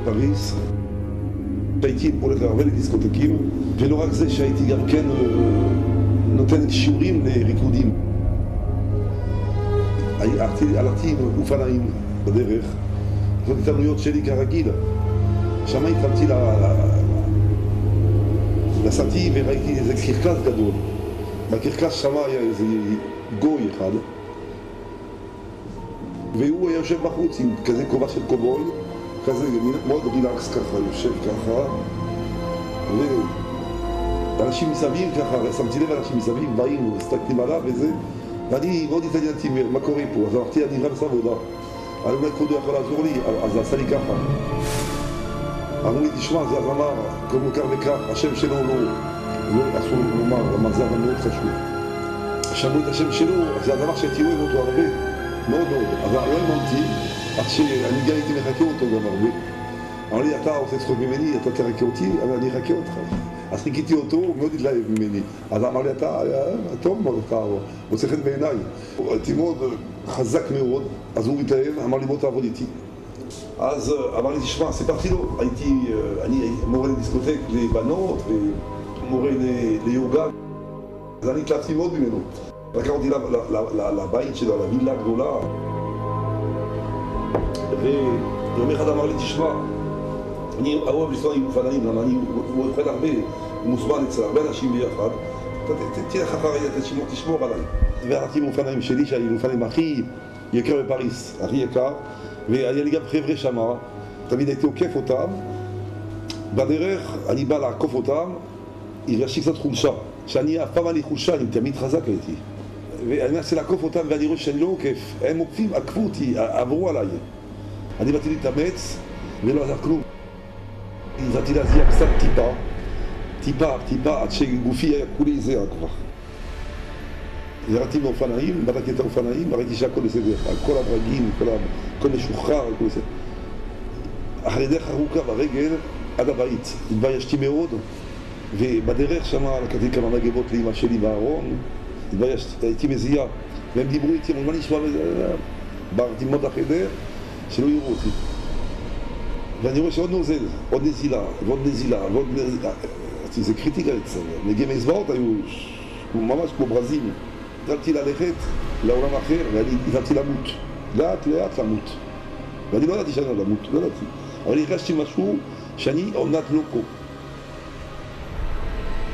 בפריז, שהייתי הולך הרבה לדיסקוטקים, ולא רק זה שהייתי גם כן נותן שיעורים לריקודים. הלכתי עם אופניים בדרך, זאת התאמנויות שלי כרגיל. שם התאמנתי נסעתי וראיתי איזה קרקס גדול. בקרקס שם היה איזה גוי אחד, והוא היה יושב בחוץ עם כזה כובע של קובוי, כזה מאוד רילקס ככה, יושב ככה, ואנשים מסביב ככה, שמתי לב אנשים מסביב, באים, הסתכלים עליו וזה, ואני מאוד התעניינתי מה קורה פה, אז אמרתי, אני רב עבודה, אולי כבודו יכול לעזור לי, אז זה עשה לי ככה. אמרו לי, תשמע, זה אז אמר, כמו כך וכך, השם שלו לא אסור לומר, זה אבל מאוד חשוב. שמעו את השם שלו, זה הדבר שהייתי אוהב אותו הרבה, מאוד מאוד. אז לא האמנתי, אך שאני גם הייתי מחכה אותו גם הרבה. אמר לי, אתה עושה צחוק ממני, אתה תרקה אותי, אבל אני אחכה אותך. אז חיכיתי אותו, הוא מאוד התלהב ממני. אז אמר לי, אתה טוב מאוד, אתה רוצה חן בעיניי. הייתי מאוד חזק מאוד, אז הוא התלהב, אמר לי, בוא תעבוד איתי. אז אמר לי, תשמע, סיפרתי לו, אני מורה לדיסקוטק לבנות ומורה ליוגה, אז אני התלהבתי מאוד ממנו. לקח אותי לבית שלו, לווילה הגדולה, ויום אחד אמר לי, תשמע, אני אוהב לנסוע עם אופניים, למה אני אוכל הרבה, הוא מוזמן אצל הרבה אנשים ביחד, תלך אחרי, תשמור עליי. והלכתי עם אופניים שלי, שהיו אופניים הכי יקר בפריז, הכי יקר, והיה לי גם חבר'ה שמה, תמיד הייתי עוקף אותם, בדרך אני בא לעקוף אותם, הרגשתי קצת חולשה, שאני אף פעם אני חולשה, אני תמיד חזק הייתי. ואני מנסה לעקוף אותם ואני רואה שאני לא עוקף, הם עוקפים, עקפו אותי, עברו עליי. אני באתי להתאמץ ולא עזר כלום. באתי להזיע קצת טיפה, עד שגופי היה כולי זרע כבר. ירדתי מאופנאים, בדקתי את האופנאים, ראיתי שהכל בסדר, כל הדרגים, כל משוחרר, כל בסדר. אחרי דרך ארוכה ברגל עד הבית, התביישתי מאוד, ובדרך שמה לקחתי כמה מגבות לאמא שלי בארון, התביישתי, הייתי מזיע, והם דיברו איתי, אמרו, מה נשמע בזה? ברתי מאוד לחדר, שלא יראו אותי. ואני רואה שעוד נוזל, עוד נזילה, ועוד נזילה, ועוד נזילה. זה קריטיקה אצל, נגיע מזבעות היו ממש כמו ברזים. התחלתי ללכת לעולם אחר, ואני התחלתי למות. לאט למות. ואני לא ידעתי שאני לא למות, לא ידעתי. אבל הרגשתי משהו שאני עונת לא פה.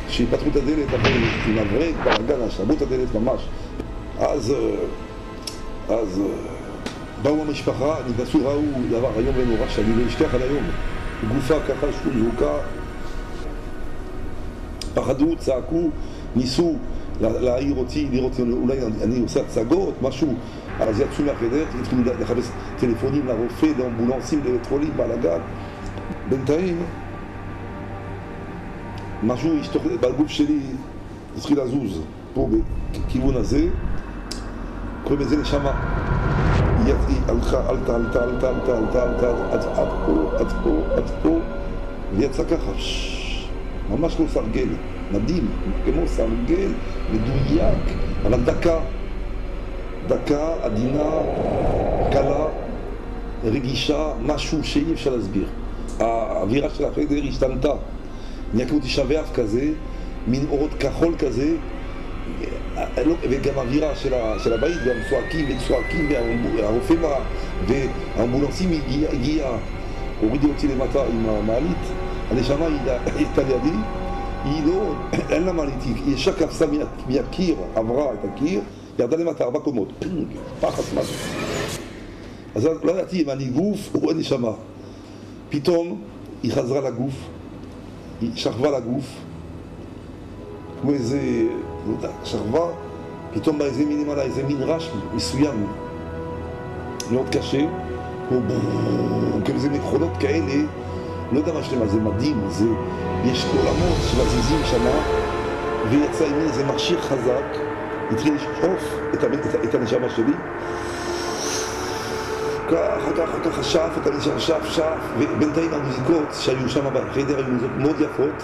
כשפתחו את הדלת, עם הברק, ברגן, שמעו את הדלת ממש. אז באו המשפחה, נכנסו, ראו דבר היום ונורא שאני לא אשכח עד היום. גופה ככה, שום זרוקה. פחדו, צעקו, ניסו להעיר אותי, לראות אולי אני עושה הצגות, משהו. אז יצאו מהחדר, התחילו לחפש טלפונים לרופא, לאמבולנסים, לאלקטרולים, בלגן. בינתיים, משהו בגוף שלי התחיל לזוז, פה בכיוון הזה, קוראים לזה נשמה. היא עלתה, עד פה, ויצא ככה, ממש כמו סרגל, מדהים, כמו סרגל, מדויק, אבל דקה, עדינה, קלה, רגישה, משהו שאי אפשר להסביר. האווירה של החדר השתנתה, נהיה כמו תשע באב כזה, מין אורות כחול כזה, וגם האווירה של הבית, והם צועקים, והרופאים והאמבולנסים הגיע, הורידו אותי למטה עם המעלית, הנשמה הייתה לידי, היא לא, אין לה מעלית, היא ישר קפסה מהקיר, עברה את הקיר, ירדה למטה 4 קומות, פחד משהו. אז לא ידעתי אם אני גוף או נשמה. פתאום היא חזרה לגוף, היא שכבה לגוף, כמו איזה, לא יודע, שכבה, פתאום בא איזה מין עליי, איזה מין רעש מסוים, מאוד קשה, כמו איזה מכונות כאלה, לא יודע מה שלמה, זה מדהים, יש עולמות שמזיזים שמה, ויצא עם איזה מכשיר חזק, התחיל לשאוף את הנשמה שלי, ככה שף את הנשמה, שף, ובינתיים המוזיקות שהיו שם בחדר היו מוזיקות מאוד יפות,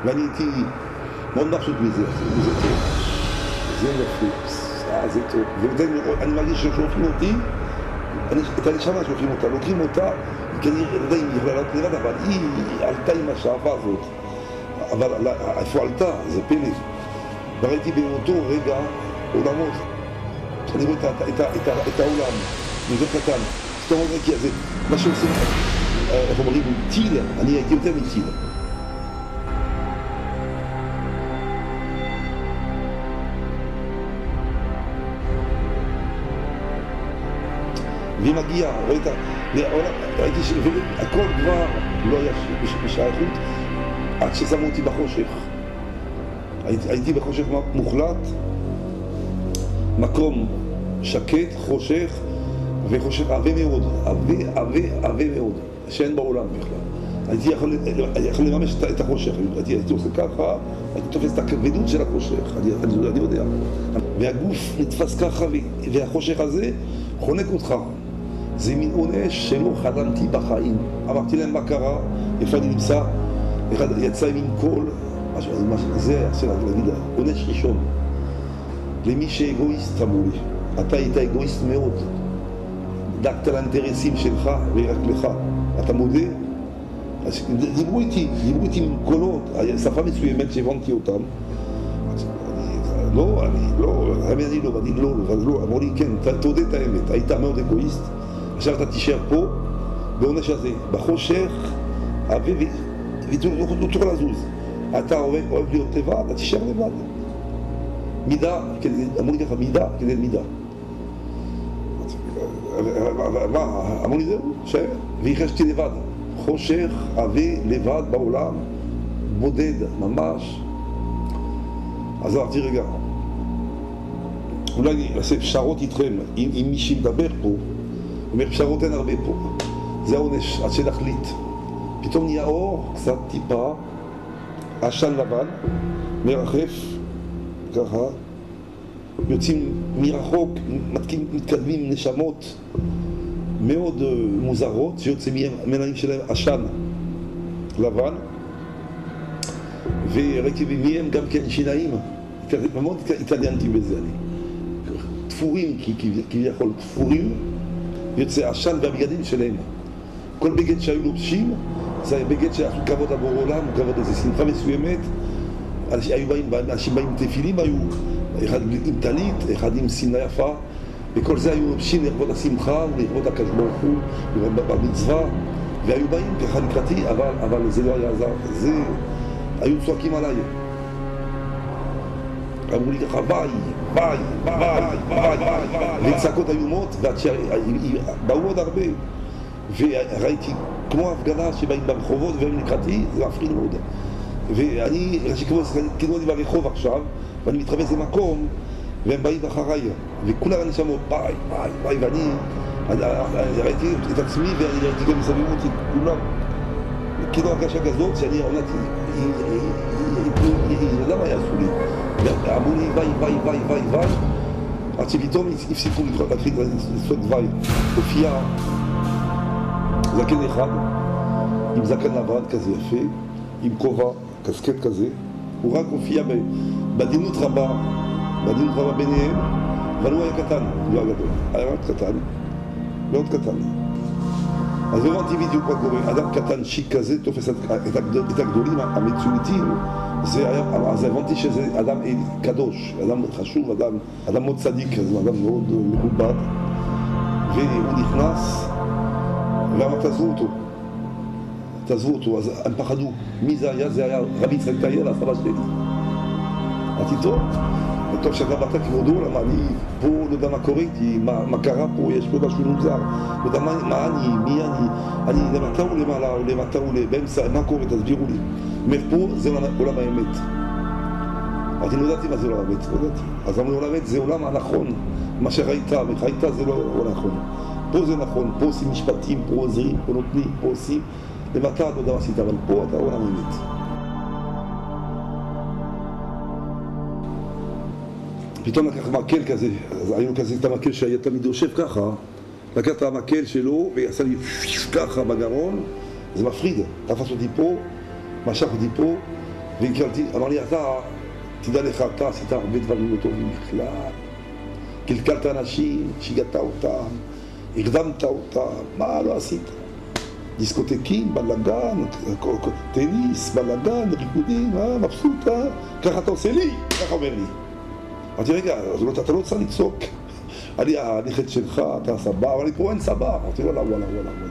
ואני הייתי מאוד מבסוט מזה, זה טוב, זה יפה, זה טוב, ובינתיים אני מרגיש ששולחים אותי, את הנשמה שולחים אותה, לוקחים אותה כנראה, לא יודע אם היא יכולה לעלות לבד, אבל היא עלתה עם השאבה הזאת. אבל איפה עלתה? זה פלא. וראיתי באותו רגע עולמות. אני רואה את העולם, יותר קטן. זאת אומרת, זה מה שעושים, איך אומרים, טיל, אני הייתי יותר מטיל. והיא מגיעה, ראיתי שהכל כבר לא היה בשייכות עד ששמו אותי בחושך. הייתי בחושך מוחלט, מקום שקט, חושך, וחושך עבה מאוד, עבה מאוד, שאין בעולם בכלל. הייתי יכול לממש את החושך, הייתי עושה ככה, הייתי תופס את הכבדות של החושך, אני יודע. והגוף נתפס ככה, והחושך הזה חונק אותך. זה מין עונש שלא חלמתי בחיים. אמרתי להם מה קרה, איפה אני נמצא, אחד יצא עם קול, זה להגיד, עונש ראשון. למי שאגואיסט אמרו לי, אתה היית אגואיסט מאוד, דאגת לאינטרסים שלך ורק לך, אתה מודה? אז דיברו איתי עם קולות, שפה מסוימת שהבנתי אותם. אני לא, אמרו לי כן, תודה את האמת, היית מאוד אגואיסט, עכשיו אתה תישאר פה, בעונש הזה, בחושך, ולא תוכל לזוז. אתה אוהב להיות לבד, אתה תישאר לבד. מידה, אמרו לי ככה, מידה כדי מידה. מה, אמרו לי זהו, שב, והיחשתי לבד. חושך, עבה, לבד בעולם, בודד, ממש. אז אמרתי רגע, אולי אני אעשה פשרות איתכם, אם מישהי מדבר פה, הוא אומר פשרות אין הרבה פה. זה העונש, עד שנחליט. פתאום נהיה אור, קצת טיפה, עשן לבן, מרחף, ככה, יוצאים מרחוק, מתקדמים נשמות מאוד מוזרות, שיוצאים מהעיניים שלהם עשן לבן, וראיתי מהם גם כן שיניים, מאוד התעניינתי בזה, תפורים, כביכול תפורים, יוצא עשן בבגדים שלהם. כל בגד שהיו לובשים, זה היה בגד שעשו כבוד עבור עולם, כבוד איזו שמחה מסוימת. אנשים באים עם תפילים, היו אחד עם טלית, אחד עם שמלה יפה, וכל זה היו לובשים לכבוד השמחה ולכבוד הקדוש ברוך הוא, במצווה, והיו באים ככה לקראתי, אבל זה לא היה עזר, זה היו צועקים עליי. אמרו לי ככה, ביי, וצעקות איומות, באו עוד הרבה, וראיתי כמו הפגנה שבאים ברחובות והם לקראתי, זה מפחיד מאוד. ואני, כאילו אני ברחוב עכשיו, ואני מתחפש למקום, והם באים אחריי, וכולם אני שם ביי, ואני ראיתי את עצמי, ואני ראיתי גם מסביב אותי, כולם, כאילו הרגשה כזאת שאני עונתי, יודע מה יעשו לי, ואמרו לי ביי, עד שפתאום הפסיקו להתחיל לעשות ביי. הופיע זקן אחד, עם זקן לבן כזה יפה, עם כובע, קסקט כזה, הוא רק הופיע בעדינות רבה ביניהם, אבל הוא היה קטן, לא היה גדול, היה רק קטן, מאוד קטן. אז הבנתי בדיוק מה קורה, אדם קטן שיק כזה תופס את הגדולים המצויתים, אז הבנתי שזה אדם קדוש, אדם חשוב, אדם מאוד צדיק, אדם מאוד מכובד, והוא נכנס, למה תעזבו אותו, אז הם פחדו. מי זה היה? זה היה רבי יצחק טייל, הסבא שלי. אמרתי טוב, וטוב שאתה באת כבודו, למה אני פה לא יודע מה קורה איתי, מה קרה פה, יש פה משהו מוזר, לא יודע מה אני, מי אני למטה או למעלה, או למטה או באמצע, מה קורה, תסבירו לי. אומר פה זה עולם האמת. אמרתי, לא ידעתי מה זה עולם האמת, לא ידעתי. אז אמרו עולם האמת זה עולם הנכון, מה שראית זה לא נכון. פה זה נכון, פה עושים משפטים, פה עוזרים, פה נותנים, פה עושים. למטה לא יודע מה עשית, אבל פה אתה עולם האמת. פתאום לקח מקל כזה, אז היינו כזה את המקל שהיה תמיד יושב ככה, לקח את המקל שלו ועשה לי ככה בגרון, זה מפחיד, תפס אותי פה, משך אותי פה, והקרבתי, אמר לי, אתה, תדע לך, אתה עשית הרבה דברים לא טובים בכלל, קלקלת אנשים, שיגעת אותם, הקדמת אותם, מה לא עשית? דיסקוטקים, בלגן, טניס, בלגן, ריקודים, מבסוט, ככה אתה עושה לי, ככה אומר לי. אמרתי, רגע, אתה לא צריך לצעוק, אני הנכד שלך, אתה סבא, אבל אני פה אין סבא. אמרתי, וואלה,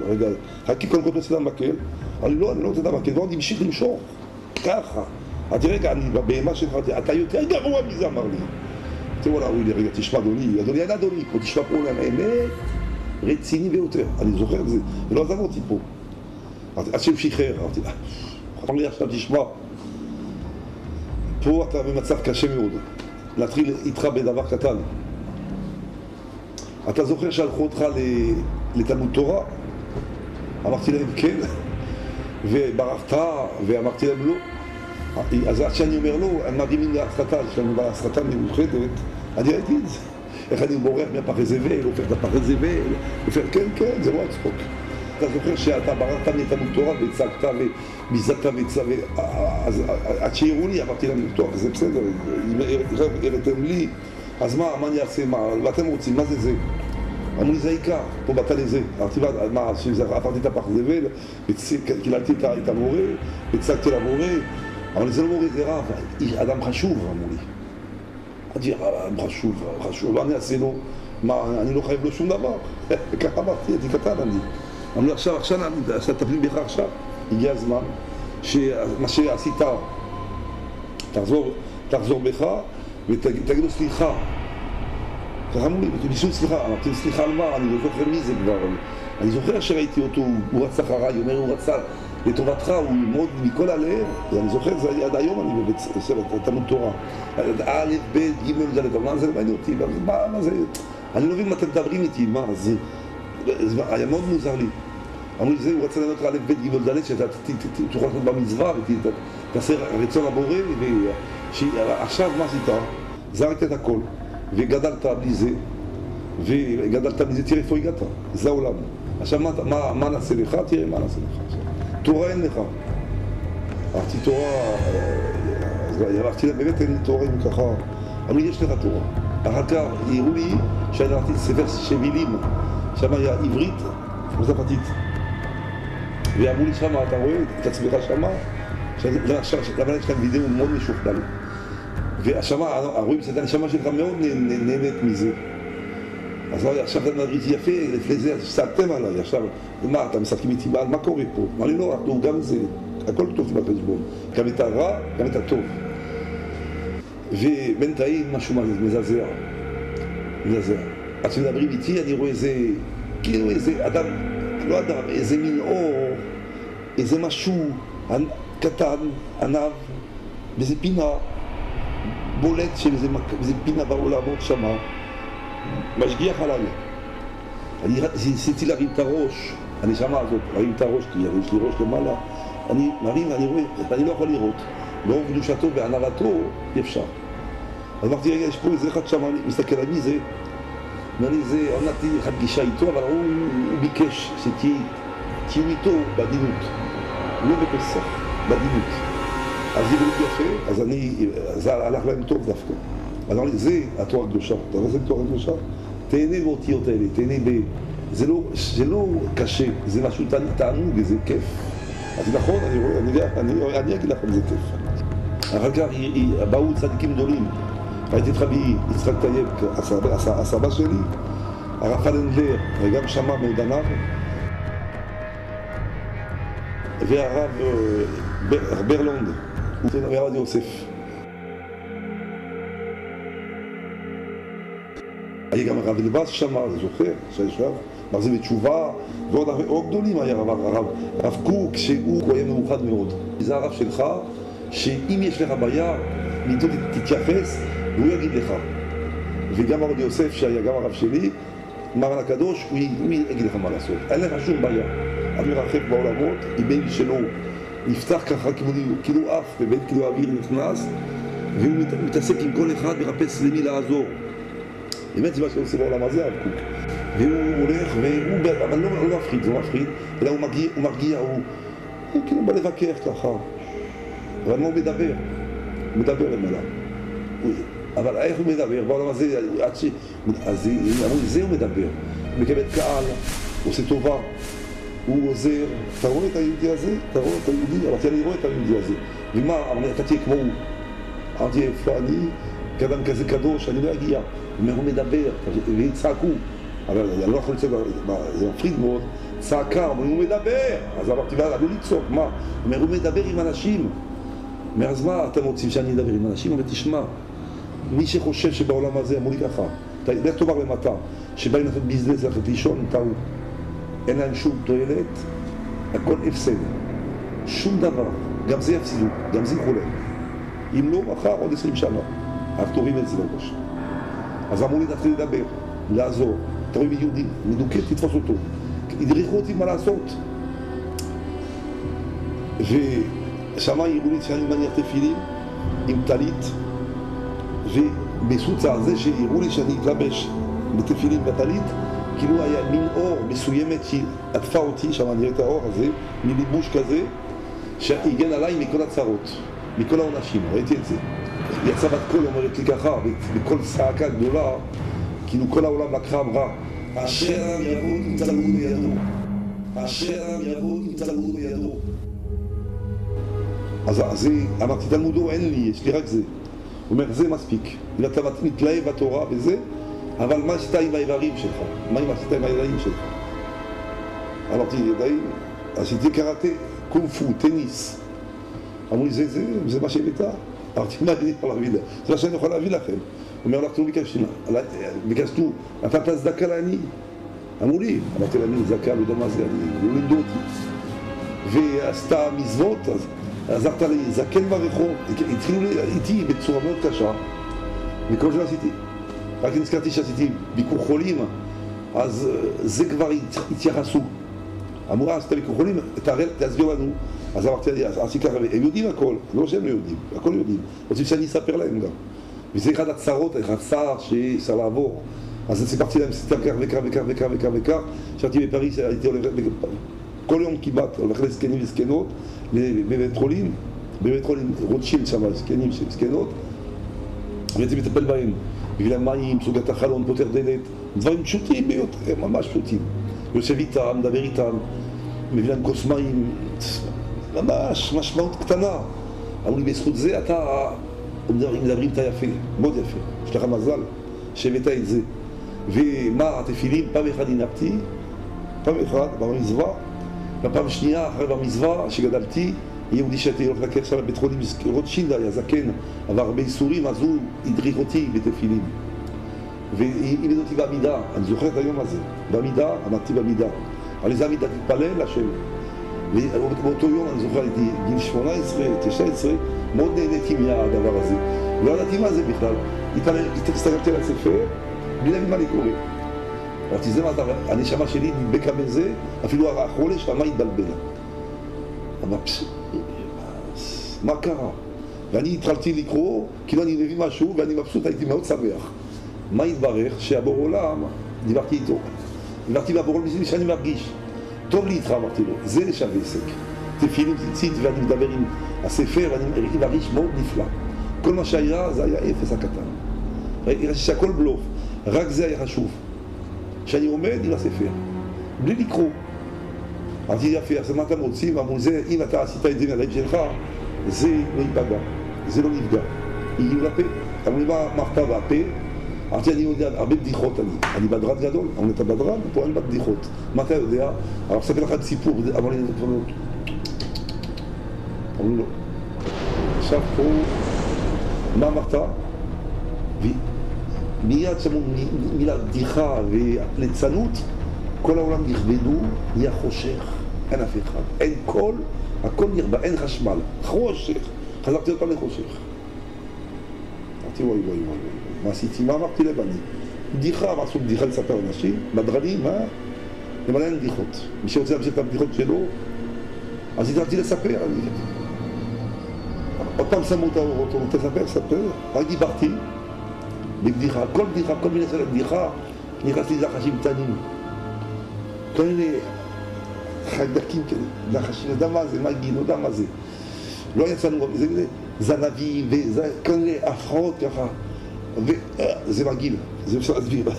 רגע, חכי קודם כל תוצא את המקל, אני לא רוצה את המקל, ועוד המשיך למשוך, ככה. אמרתי, רגע, אני בבהמה שלך, אתה יותר גרוע מזה, אמר לי. אמרתי, וואלה, הוא לי, רגע, תשמע, אדוני, פה תשמע פה האמת, רציני ביותר, אני זוכר את זה, ולא עזב אותי פה. עד שהוא שחרר, אמרתי, אמר לי עכשיו, תשמע, פה אתה במצב קשה מאוד, להתחיל איתך בדבר קטן. אתה זוכר שהלכו אותך לתלמוד תורה? אמרתי להם כן, וברחת, ואמרתי להם לא. אז עד שאני אומר לא, הם מרימים להסחתה, יש לנו בהסחתה מיוחדת, אני ראיתי את זה. איך אני בורח מהפחי זבל, הופך לפחי זבל, הופך כן, זה לא הצחוק. אתה זוכר שאתה ברחת מתלמוד תורה והצגת וביזת אז עד שיראו לי, אמרתי להם, טוב, זה בסדר, אם הראיתם לי, אז מה אני אעשה, ואתם רוצים, מה זה? אמרו לי, זה העיקר, פה באת לזה. אמרתי, מה, עברתי את הפח זבל, קיללתי את המורה, הצגתי למורה, אבל זה לא מורה, זה רב, אדם חשוב, אמרו לי. אמרתי, אדם חשוב, לא אני אעשה לו, מה, אני לא חייב לו שום דבר. ככה אמרתי, הייתי קטן אני. אמרו לי, עכשיו תטפלים בך עכשיו. הגיע הזמן, שמה שעשית, תחזור בך ותגיד לו סליחה. ככה אמרו לי, בשביל סליחה, אמרתי סליחה על מה, אני לא זוכר מי זה כבר, אני זוכר שראיתי אותו, הוא רצה אחריי, הוא רצה לטובתך, הוא מאוד מכל הלב, אני זוכר, זה עד היום אני בבית ספר, תלמוד תורה, א', ב', ג', ד', מה זה לא מעניין אותי, מה זה, אני לא מבין מה אתם מדברים איתי, מה זה, היה מאוד מוזר לי. אמרו לי, הוא רצה לנות א', ב', ג', ד', שאתה תוכל לעשות במצווה, ותעשה רצון הבורא, ועכשיו מה עשית? זרקת את הכל. וגדלת בלי זה, תראה איפה הגעת, זה העולם. עכשיו מה נעשה לך? תראה מה נעשה לך עכשיו. תורה אין לך. אמרתי תורה, אמרתי להם, באמת אין לי תורה אם ככה, אמרו לי, יש לך תורה. אחר כך הראו לי שאני אמרתי ספר שבילים, שם היה עברית וצרפתית. ואמרו לי שמה, אתה רואה את עצמך שמה? למה יש להם וידאו מאוד משוכלל. רואים את הנשמה שלך מאוד נהנית מזה. אז עכשיו אתה מדריך יפה, לפני זה סעתם עליי, עכשיו, מה, אתה משחקים איתי בעל, מה קורה פה? אמר לי, לא, אנחנו גם זה, הכל טוב בחשבון, גם את הרע, גם את הטוב. ובינתיים משהו מזעזע. עד שמדברים איתי אני רואה איזה, כאילו איזה אדם, לא אדם, איזה מין אור, איזה משהו קטן, ענב, באיזה פינה, בולט של איזה פינה בעולמות שמה, משגיח עליי. אני ניסיתי להרים את הראש, הנשמה הזאת, להרים את הראש, כי יש לי ראש למעלה, אני מרים, אני רואה, אני לא יכול לראות, ברוב קדושתו וענוותו אי אפשר. אז אמרתי, רגע, יש פה איזה אחד שם, אני מסתכל על מי זה, ואני זה, עונתי אחד פגישה איתו, אבל הוא ביקש שתהיו איתו בעדינות, לא בפסח, בעדינות. אז דיברו יפה, אז הלך להם טוב דווקא. אז אמרתי, זה התורה הקדושה, אתה רואה זה תורה הקדושה? תהנה באותיות האלה, תהנה זה לא קשה, זה משהו תענוג, זה כיף. אז נכון, אני אגיד לכם, זה כיף. אחר כך באו צדיקים גדולים, ראיתי את רבי יצחק טייב, הסבא שלי, הרב אלנדלר, וגם שמע מעודניו, והרב ברלונד, והרב יוסף. היה גם הרב אלבאס שם, אתה זוכר, שישב, מחזיר בתשובה, ועוד הרבה גדולים היה הרב קוק, שהוא היה מאוחד מאוד. זה הרב שלך, שאם יש לך בעיה, מידו תתייחס, והוא יגיד לך. וגם הרב יוסף, שהיה גם הרב שלי, מרן הקדוש, הוא יגיד לך מה לעשות. אין לך שום בעיה. אני מרחב בעולמות, עם בן שלו נפתח ככה כאילו אף, ובין כאילו האוויר נכנס, והוא מתעסק עם כל אחד, מחפש למי לעזור. באמת זה מה שהוא עושה בעולם הזה, הרב קוק. והוא הולך, אבל לא מפחיד, זה לא מפחיד, אלא הוא מרגיע, הוא כאילו בא לבקר ככה. אבל הוא מדבר למעלה. אבל איך הוא מדבר? בעולם הזה, אז אמרו לי, זה הוא מדבר. הוא מקבל קהל, הוא עושה טובה. הוא עוזר, אתה רואה את היהודי הזה? אתה רואה את היהודי? אמרתי, אני רואה את היהודי הזה. ומה? אמרתי, אתה תהיה כמו הוא. אמרתי, איפה אני? כאדם כזה קדוש, אני לא אגיע. הוא מדבר, ויצעקו. אבל אני לא יכול לצעוק, זה מפחיד מאוד. צעקה, אבל הוא מדבר. אז אמרתי, לא לצעוק, מה? הוא מדבר עם אנשים. אז מה אתם רוצים שאני אדבר עם אנשים? אבל תשמע, מי שחושב שבעולם הזה, אמרו לי ככה, לך תאמר למטה, שבאים לעשות ביזנס, ללכת לישון, טעו. אין להם שום תועלת, הכל הפסד. שום דבר. גם זה יפסידו, גם זה יקחו להם. אם לא, מחר עוד 20 שנה. אנחנו תורים את זה בראש. אז אמרו לי, נתחיל לדבר, לעזור. אתה רואה ביהודי, מדוכא, תתפוס אותו. הדריכו אותי מה לעשות. ושמה הראו לי שאני מניח תפילים עם טלית, ובסוץ הזה שהראו לי שאני אתלבש בתפילים בטלית, כאילו היה מין אור מסוימת שעטפה אותי, שם אני רואה את האור הזה, מליבוש כזה, שהגן עליי מכל הצרות, מכל העונשים, ראיתי את זה. יצא בת קול אומרת לי ככה, בכל צעקה גדולה, כאילו כל העולם לקחה אמרה, אשר העם יעבוד עם תלמוד בידו, אשר העם יעבוד עם תלמוד בידו. אז אמרתי, תלמודו אין לי, יש לי רק זה. הוא אומר, זה מספיק. אם אתה מתלהב בתורה וזה, אבל מה עשית עם האיברים שלך? מה עשית עם הידיים שלך? אמרתי, ידיים, עשיתי קראטה, קונג-פו, טניס. אמרו לי, זה מה שהבאת? אמרתי, מה אני יכול להביא לך? זה מה שאני יכול להביא לכם. הוא אומר, אנחנו ביקשנו, נתת צדקה לעני. אמרו לי, אמרתי להם, צדקה, לא יודע מה זה, לא לימדו אותי. ועשתה מזוות, אז עזרת לי זקן ברחוב, התחילו איתי בצורה מאוד קשה, וכל שלא עשיתי. רק נזכרתי שעשיתי ביקור חולים, אז זה כבר התייחסו. אמרו, עשית ביקור חולים, תסביר לנו. אז אמרתי, עשיתי ככה, הם יודעים הכל, לא שהם לא יודעים, הכל יודעים. רוצים שאני אספר להם גם. וזה אחד הצרות, אחד צער שאפשר לעבור. אז סיפרתי להם, סיפרתי כך וכך. כשהייתי בפריס, הייתי הולך כל יום כמעט, הולך לזקנים וזקנות, בבית חולים רוטשילד שם, זקנים של זקנות, והייתי מטפל בהם, בגלל המים, סוגר את החלון, פותר דלת, דברים פשוטים ביותר, ממש פשוטים. יושב איתם, מדבר איתם, מביא להם כוס מים, ממש משמעות קטנה. אמרו לי, בזכות זה אתה מדברים איתה יפה, מאוד יפה, יש לך מזל שהבאת את זה. ומה, התפילים, פעם אחת הנקתי, פעם אחת במזווה, בפעם שנייה, אחרי במזווה שגדלתי, יהודי שהייתי הולך לקח שם לבית חולים רוטשילד, היה זקן, עבר הרבה איסורים, אז הוא הדריך אותי בתפילים. והעמיד אותי בעמידה, אני זוכר את היום הזה, בעמידה, עמדתי בעמידה. על איזה עמידה תתפלל לשם. ובאותו יום, אני זוכר, הייתי גיל 18, 19, מאוד נהניתי מהדבר הזה. לא ידעתי מה זה בכלל. הסתכלתי על הספר, בלי להבין מה אני קורא. אמרתי, זה מה, הנשמה שלי נדבקה בזה, אפילו החולה שמה התבלבל. אמרתי, מה קרה? ואני התחלתי לקרוא, כאילו אני מבין משהו, ואני מבסוט, הייתי מאוד שמח. מה התברך? שהבור עולם, דיברתי איתו. דיברתי מהבור עולם שאני מרגיש. טוב לי איתך, אמרתי לו, זה שווה עסק. תפילים ציצית ואני מדבר עם הספר, ואני מרגיש מאוד נפלא. כל מה שהיה, זה היה אפס הקטן. ראיתי שהכל בלוף, רק זה היה חשוב. שאני עומד עם הספר, בלי לקרוא. אמרתי יפה, אז מה אתם רוצים? אמרו זה, אם אתה עשית את זה מהלב שלך, זה לא ייפגע, זה לא נפגע. הגיעו לפה, אמרו לי מה אמרת בפה? אמרתי, אני יודע הרבה בדיחות, אני בדרן גדול, אמרו לי אתה בדרן, פה אין בדיחות. מה אתה יודע? אבל אספר לך סיפור, אמרו לי, אמרו לי לא. עכשיו פה, מה אמרת? מיד שמו מילה בדיחה וליצנות, כל העולם נכבדו, נהיה חושך, אין אף אחד, אין קול, הכל נרבה, אין חשמל, חושך, חזרתי עוד פעם לחושך. אמרתי וואי, מה עשיתי? מה אמרתי לבני? בדיחה, מה עשו בדיחה לספר אנשים? בדרנים, מה? למלא אין בדיחות. מי שרוצה להמשיך את הבדיחות שלו, אז התחלתי לספר. עוד פעם שמו את האורות, הוא רוצה לספר, רק דיברתי בבדיחה, כל מיני סלט בדיחה, נכנסתי לנחשים קטנים. כל מיני חיידקים כאלה, נחשים, לא יודע מה זה, מגיל, לא יודע מה זה. לא יצאנו, זה זנבים, וכל מיני הפרעות ככה, וזה מגיל, זה אפשר להסביר.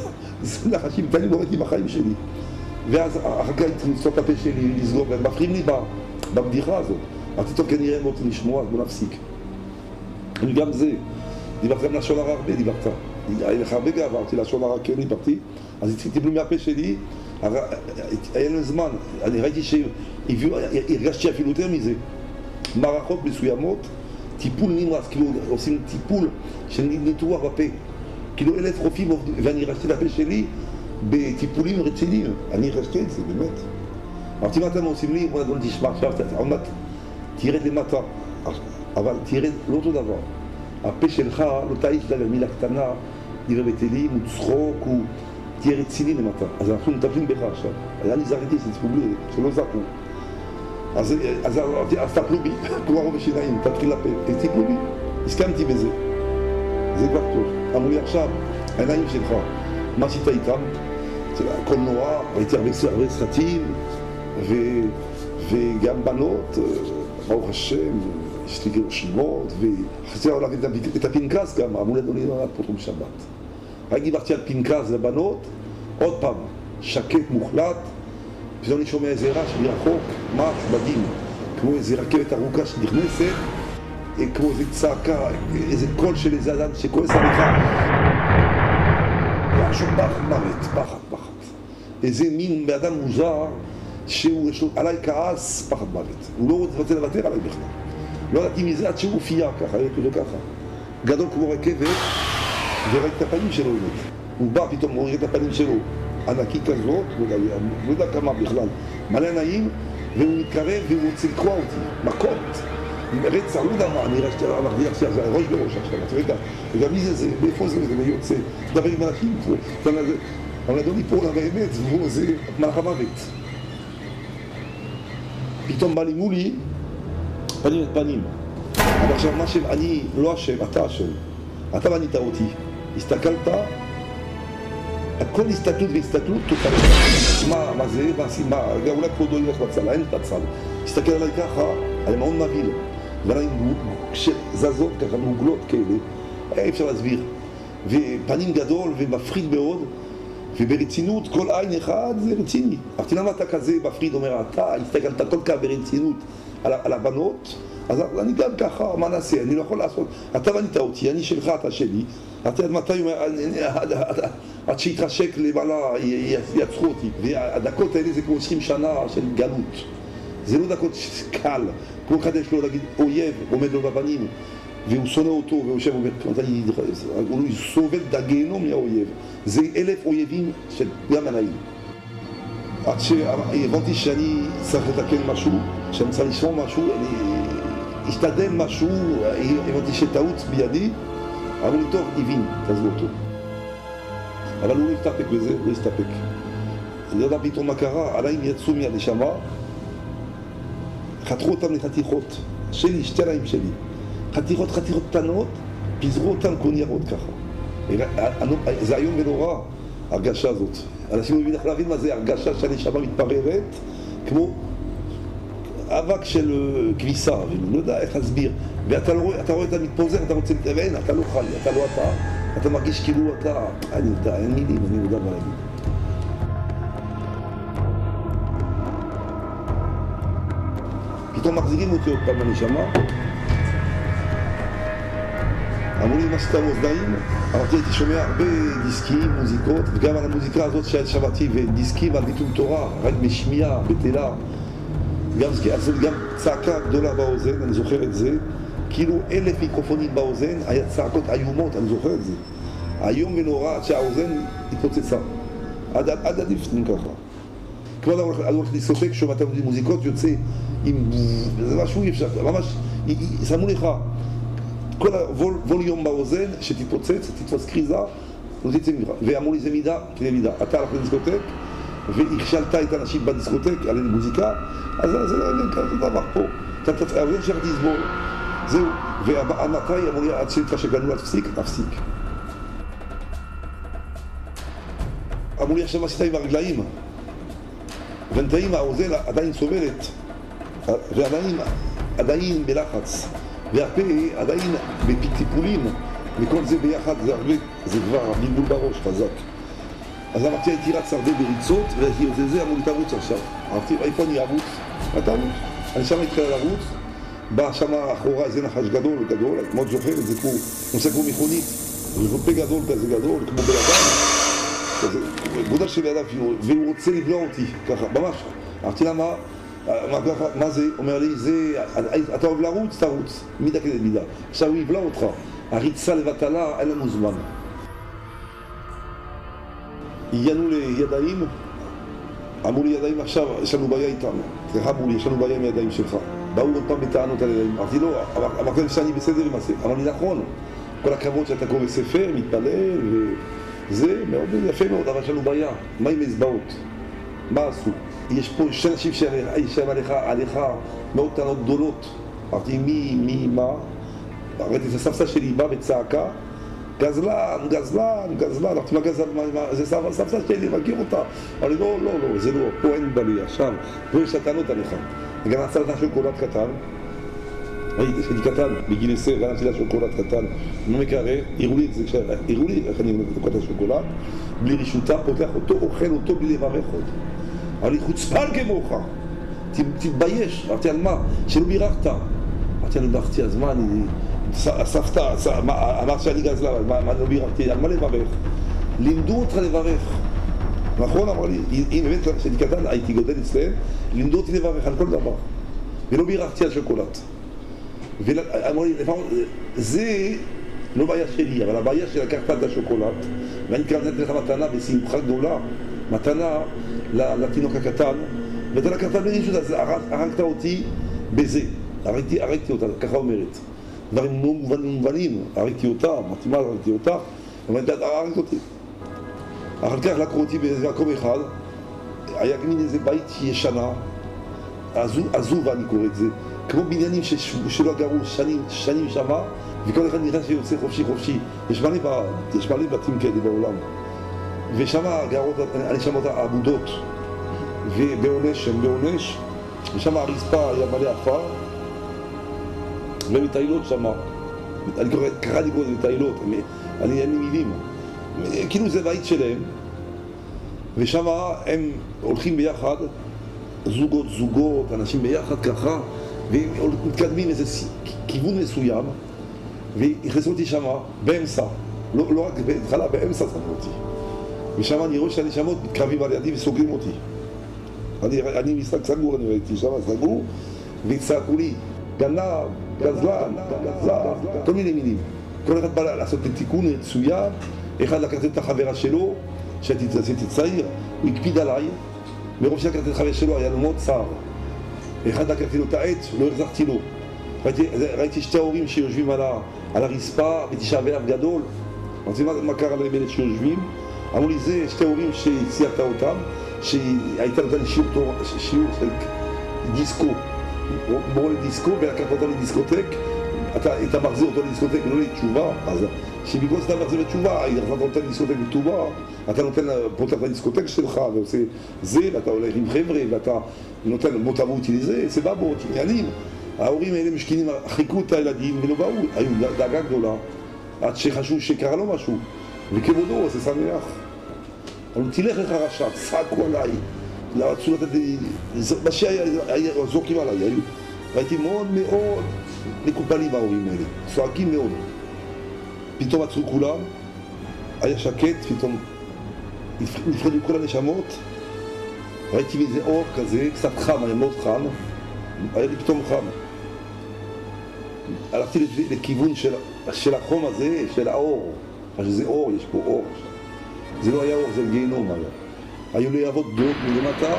זה נחשים קטנים לא ראיתי בחיים שלי. ואז אחר כך צריכים לסתום את הפה שלי, לסגור, והם מפריעים לי בבדיחה הזאת. אמרתי טוב, כנראה הם רוצים לשמוע, אז בוא נפסיק. וגם זה, דיברת גם לשון הרע הרבה, דיברת. היה לך הרבה גאווה, אמרתי לשון הרע כן דיברתי, אז טיפלו מהפה שלי, היה לנו זמן, אני ראיתי שהרגשתי אפילו יותר מזה. מערכות מסוימות, טיפול נמרץ, כאילו עושים טיפול של ניתוח בפה. כאילו 1,000 רופאים עובדים, ואני הרגשתי בפה שלי בטיפולים רציניים. אני הרגשתי את זה, באמת. אמרתי, מה אתם עושים לי? בוא נדון, תשמע עכשיו, עוד מעט תרד למטה, אבל תרד לא אותו דבר. הפה שלך לא תעיש דבר מילה קטנה, דבר בטלים, הוא צחוק, הוא תהיה רציני למטה. אז אנחנו מטפלים בך עכשיו. אני זרקתי, שתפלו לי, שלא זרקו. אז תפלו בי, כמו הרוב השיניים, תתחיל לפה, תפלו בי. הסכמתי בזה. זה כבר טוב. אמרו לי עכשיו, העיניים שלך, מה עשית איתם? קולנוע, ראיתי הרבה סרטים, וגם בנות, ברוך השם, יש לי שמות, וחצי העולם את הפנקס גם, אמרו לנו להימנת פה תום שבת. רק דיברתי על פנקס לבנות, עוד פעם, שקט מוחלט, פתאום אני שומע איזה רעש מרחוק, משהו מדהים, כמו איזה רכבת ארוכה שנכנסת, כמו איזה צעקה, איזה קול של איזה אדם שכועס עליך. משהו פחד מוות, פחד. איזה מין באדם מוזר שיש לו עליי כעס, פחד מוות. הוא לא רוצה לוותר עליי בכלל. לא ידעתי מזה עד שהוא הופיע ככה, הייתי לו ככה. גדול כמו רכבת, וראיתי את הפנים שלו באמת. הוא בא פתאום, הוא רואה את הפנים שלו. ענקי כזאת, לא יודע כמה בכלל. מלא נעים, והוא מתקרב והוא רוצה לקרוא אותי. מכות. רצח, לא יודע מה, אני אמרתי עכשיו, זה ראש בראש עכשיו, אתה יודע. וגם מי זה, מאיפה זה יוצא? דבר עם אנשים פה. אבל אדוני פה עולה באמת, זה מלאך המוות. פתאום בא לי מולי, פנים את פנים. אבל עכשיו מה שאני לא אשם, אתה אשם. אתה בנית אותי. הסתכלת, הכל הסתכלות והסתכלות תוכל. מה זה, מה, אולי כבודו ילך בצל, אין בצל. הסתכל עליי ככה, היה מאוד מבהיל. ועליי שזזות ככה, מוגלות כאלה, היה אפשר להסביר. ופנים גדול ומפחיד מאוד, וברצינות כל עין אחד זה רציני. אמרתי למה אתה כזה מפחיד, אומר, אתה הסתכלת כל כך ברצינות על הבנות, אז אני גם ככה, מה נעשה? אני לא יכול לעשות. אתה בנית אותי, אני שלך, אתה שלי. אתה יודע מתי, עד שהתרשק למעלה, יצחו אותי. והדקות האלה זה כמו 20 שנה של גלות. זה לא דקות קל. כמו אחד יש לו להגיד, אויב, עומד לו בבנים, והוא שונא אותו, והוא יושב ואומר, הוא סובל דגנו מהאויב. זה 1,000 אויבים של גם הנאים. עד שהבנתי שאני צריך לתקן משהו, שאני צריך לשמור משהו, אני אשתדל משהו, הבנתי שטעות בידי, אמרו לי, טוב, הבין, תעזבו אותו. אבל הוא לא הסתפק בזה, לא הסתפק. אני לא יודע פתאום מה קרה, עליהם יצאו מהנשמה, חתכו אותם לחתיכות, שלי, שתי עיניים שלי. חתיכות קטנות, פיזרו אותם כמו ניירות ככה. זה היום ונורא, הרגשה הזאת. אנשים מבינים איך להבין מה זה, הרגשה שהנשמה מתפררת, כמו אבק של כביסה, אני לא יודע איך להסביר. ואתה רואה את המתפוזר, אתה רוצה להתאבן, אתה לא חי, אתה לא אתה מרגיש כאילו אתה, אני יודע, אין מילים, אני יודע מה להגיד. פתאום מחזירים אותי עוד פעם לנשמה. אמרו לי, מה שאתה מאוזניים? אמרתי, הייתי שומע הרבה דיסקים, מוזיקות, וגם על המוזיקה הזאת ששמעתי, ודיסקים על ביטול תורה, רק בשמיעה, בטלה. גם צעקה גדולה באוזן, אני זוכר את זה, כאילו 1,000 מיקרופונים באוזן, היה צעקות איומות, אני זוכר את זה. איום ונורא, עד שהאוזן התפוצצה. עד לפנים ככה. כמו אתה הולך לדיסקוטק, שומעת מוזיקות, יוצא עם... זה משהו אי אפשר, ממש, שמו לך כל הווליום באוזן, שתתפוצץ, תתפוס קריזה, לא תצא ממך. ואמרו לי, זה מידה, תהיה מידה. אתה הלך לדיסקוטק, והכשלת את האנשים בדיסקוטק על מוזיקה, אז זה דבר פה. האוזן שלך תסבול, זהו. והמתי אמרו לי, עד שנתרשק לנו, תפסיק. אמרו לי, עכשיו מה עשית עם הרגליים? בינתיים האוזן עדיין סובלת, והעיניים עדיין בלחץ, והפה עדיין בטיפולים, וכל זה ביחד זה הרבה, זה כבר בלבול בראש חזק. אז אמרתי, הייתי רץ הרבה בריצות, והייתי עושה זה, אמרו לי תרוץ עכשיו. אמרתי, איפה אני ארוץ? אתה רוץ. אני שם התחיל לרוץ, בא שם אחורה איזה נחש גדול, אני מאוד זוכר, זה כמו, נושא כמו מכונית, זה פה גדול כזה גדול, כמו בן אדם, גודל של ידיו, והוא רוצה לבלוע אותי, ככה, ממש. אמרתי לה, מה זה? אומר לי, אתה אוהב לרוץ? תרוץ, מידה כדי מידה. עכשיו הוא יבלע אותך, הריצה לבטלה, אין לנו זמן. הגענו לידיים, אמרו לי ידיים עכשיו, יש לנו בעיה איתם. סליחה, אמרו לי, יש לנו בעיה עם הידיים שלך. באו עוד פעם בטענות על ידיים. אמרתי לא, אמרתי להם שאני בסדר עם הספר. אמר לי נכון, כל הכבוד שאתה קורא ספר, מתפלל וזה מאוד יפה מאוד, אבל יש לנו בעיה. מה עם אצבעות? מה עשו? יש פה שני אנשים שיש להם עליך מאוד טענות גדולות. אמרתי מה? ראיתי את הסבתא שלי באה וצעקה, גזלן, אמרתי מה גזלן, זה סבתא שלי, מכיר אותה. אמר לי לא, זה לא, פה אין בעיה, עכשיו, פה יש הטענות עליך. גם עשה לך שוקולד קטן, הייתי קטן, בגיל 10, גנבתי לה שוקולד קטן, לא מקרר, הראו לי איך אני אוכל את השוקולד, בלי רשותה, פותח אותו, אוכל אותו בלי לברך עוד. אמר לי חוצפן כמוך, תתבייש. אמרתי על מה? שלא בירכת. אמרתי אני בירכתי, אז מה אני... הסבתא, אמרת שאני גזלן, מה לא בירכתי, על מה לברך? לימדו אותך לברך. נכון? אמר לי, אם באמת כשאני קטן הייתי גודל אצלם, לימדו אותי לברך על כל דבר. ולא בירכתי על שוקולד. ואמרו לי, זה לא בעיה שלי, אבל הבעיה שלקחת את השוקולד, ואני קראתי לך מתנה בשמחה גדולה, מתנה לתינוק הקטן, ואתה לקחת ברישות, אז הרגת אותי בזה. הרגתי אותה, ככה אומרת. דברים מובנים, הרגתי אותה, אמרתי מה הרגתי אותה, אבל הרגת אותי. אחר כך לקחו אותי באיזה מקום אחד, היה מין איזה בית ישנה, עזובה אני קורא את זה, כמו בניינים שלא גרו שנים שמה, וכל אחד נכנס ויוצא חופשי. יש מלא בתים כאלה בעולם. ושם גרות, אני שם אותה עבודות, ובעונש, ושם הרצפה היה מלא עפר, ומטיילות שם, ככה אני קורא את מטיילות, אין לי מילים. כאילו זה בית שלהם, ושם הם הולכים ביחד, זוגות, אנשים ביחד ככה, והם מתקדמים איזה כיוון מסוים, והכנסו אותי שם באמצע, לא רק בהתחלה, באמצע שמו אותי. ושם אני רואה שהנשמות מתקרבים על ידי וסוגרים אותי. אני משחק סגור, אני ראיתי שם סגור, והצעקו לי, גנב, גזלן, כל מיני מילים. כל אחד בא לעשות תיקון מצוין, אחד לקחת את החברה שלו, שהייתי צעיר, הוא הקפיד עליי, מרוב שלקחת את החברה שלו היה לו מאוד צער. אחד לקחתי לו את העץ, לא החזרתי לו. ראיתי שתי ההורים שיושבים על הרצפה בתשעה באב גדול. אמרתי מה קרה להם אלה שיושבים? אמרו לי זה שתי הורים שהציירת אותם, שהייתה נותן שיעור של דיסקו, מורה לדיסקו ולקחת אותם לדיסקוטק, אתה מחזיר אותו לדיסקוטק ולא לתשובה, אז שבגלל שאתה מחזיר לתשובה, אתה נותן לדיסקוטק לתשובה, אתה פותח את הדיסקוטק שלך ועושה זה, ואתה הולך עם חבר'ה ואתה נותן בוא תבוא אותי לזה, סבבות, עניינים. ההורים האלה משכינים, חיכו את הילדים ולא באו, היו דאגה גדולה, עד שחשבו שקרה לו משהו, וכבודו זה שמח. אבל תלך לך רשע, צעקו עליי, רצו לתת לי, מה שהיה זורקים עליי, הייתי מאוד מאוד מקופלים ההורים האלה, צועקים מאוד. פתאום עצרו כולם, היה שקט, פתאום נפרדו כל הנשמות, ראיתי מזה אור כזה, קצת חם, היה מאוד חם, היה לי פתאום חם. הלכתי לכיוון של החום הזה, של האור, שזה אור, יש פה אור. זה לא היה אור, זה גיהנום היה. היו לי אבות גדולות מלמטה,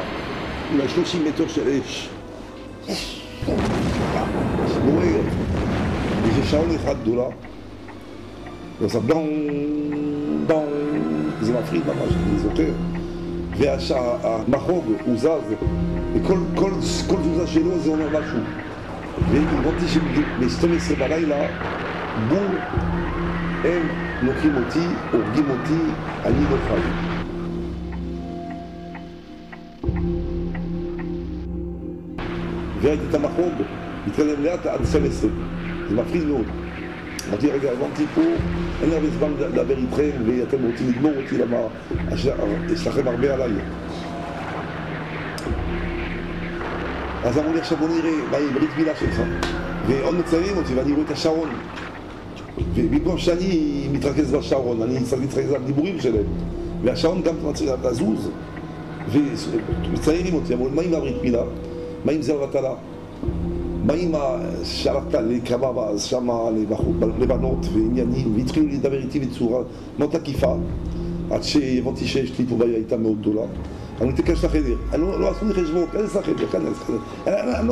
אולי 30 מטר של אש. בוער. וזה שעון אחד גדולה, ועושה דום, דום, זה מפחיד ממש, אני זוכר. והמחוג הוא זז, וכל תזוזה שלו זה אומר משהו. והבנתי שב-12 בלילה, בול, הם לוקחים אותי, הורגים אותי, אני לא חי. וראיתי את המחוג, מתקדם לאט עד 12, זה מפחיד מאוד. אמרתי, רגע, הבנתי פה, אין לי הרבה זמן לדבר איתכם, ואתם רוצים לגמור אותי, למה יש לכם הרבה עליי. אז אמרו לי, עכשיו בוא נראה, מה היא ברית מילה שלך. ועוד מציירים אותי, ואני רואה את השעון. ובמקום שאני מתרכז בשעון, אני צריך להתרכז בדיבורים שלהם. והשעון גם מצליח לזוז. ומציירים אותי, אמרו, מה עם הברית מילה? מה עם זר ותלה? מה עם שהלכת לכמה אז שמה לבנות ועניינים, והתחילו לדבר איתי בצורה מאוד תקיפה, עד שהבנתי שיש לי פה בעיה איתה מאוד גדולה. אני תיכנס לחדר, לא עשו לי חשבון, כנס לחדר, כנס.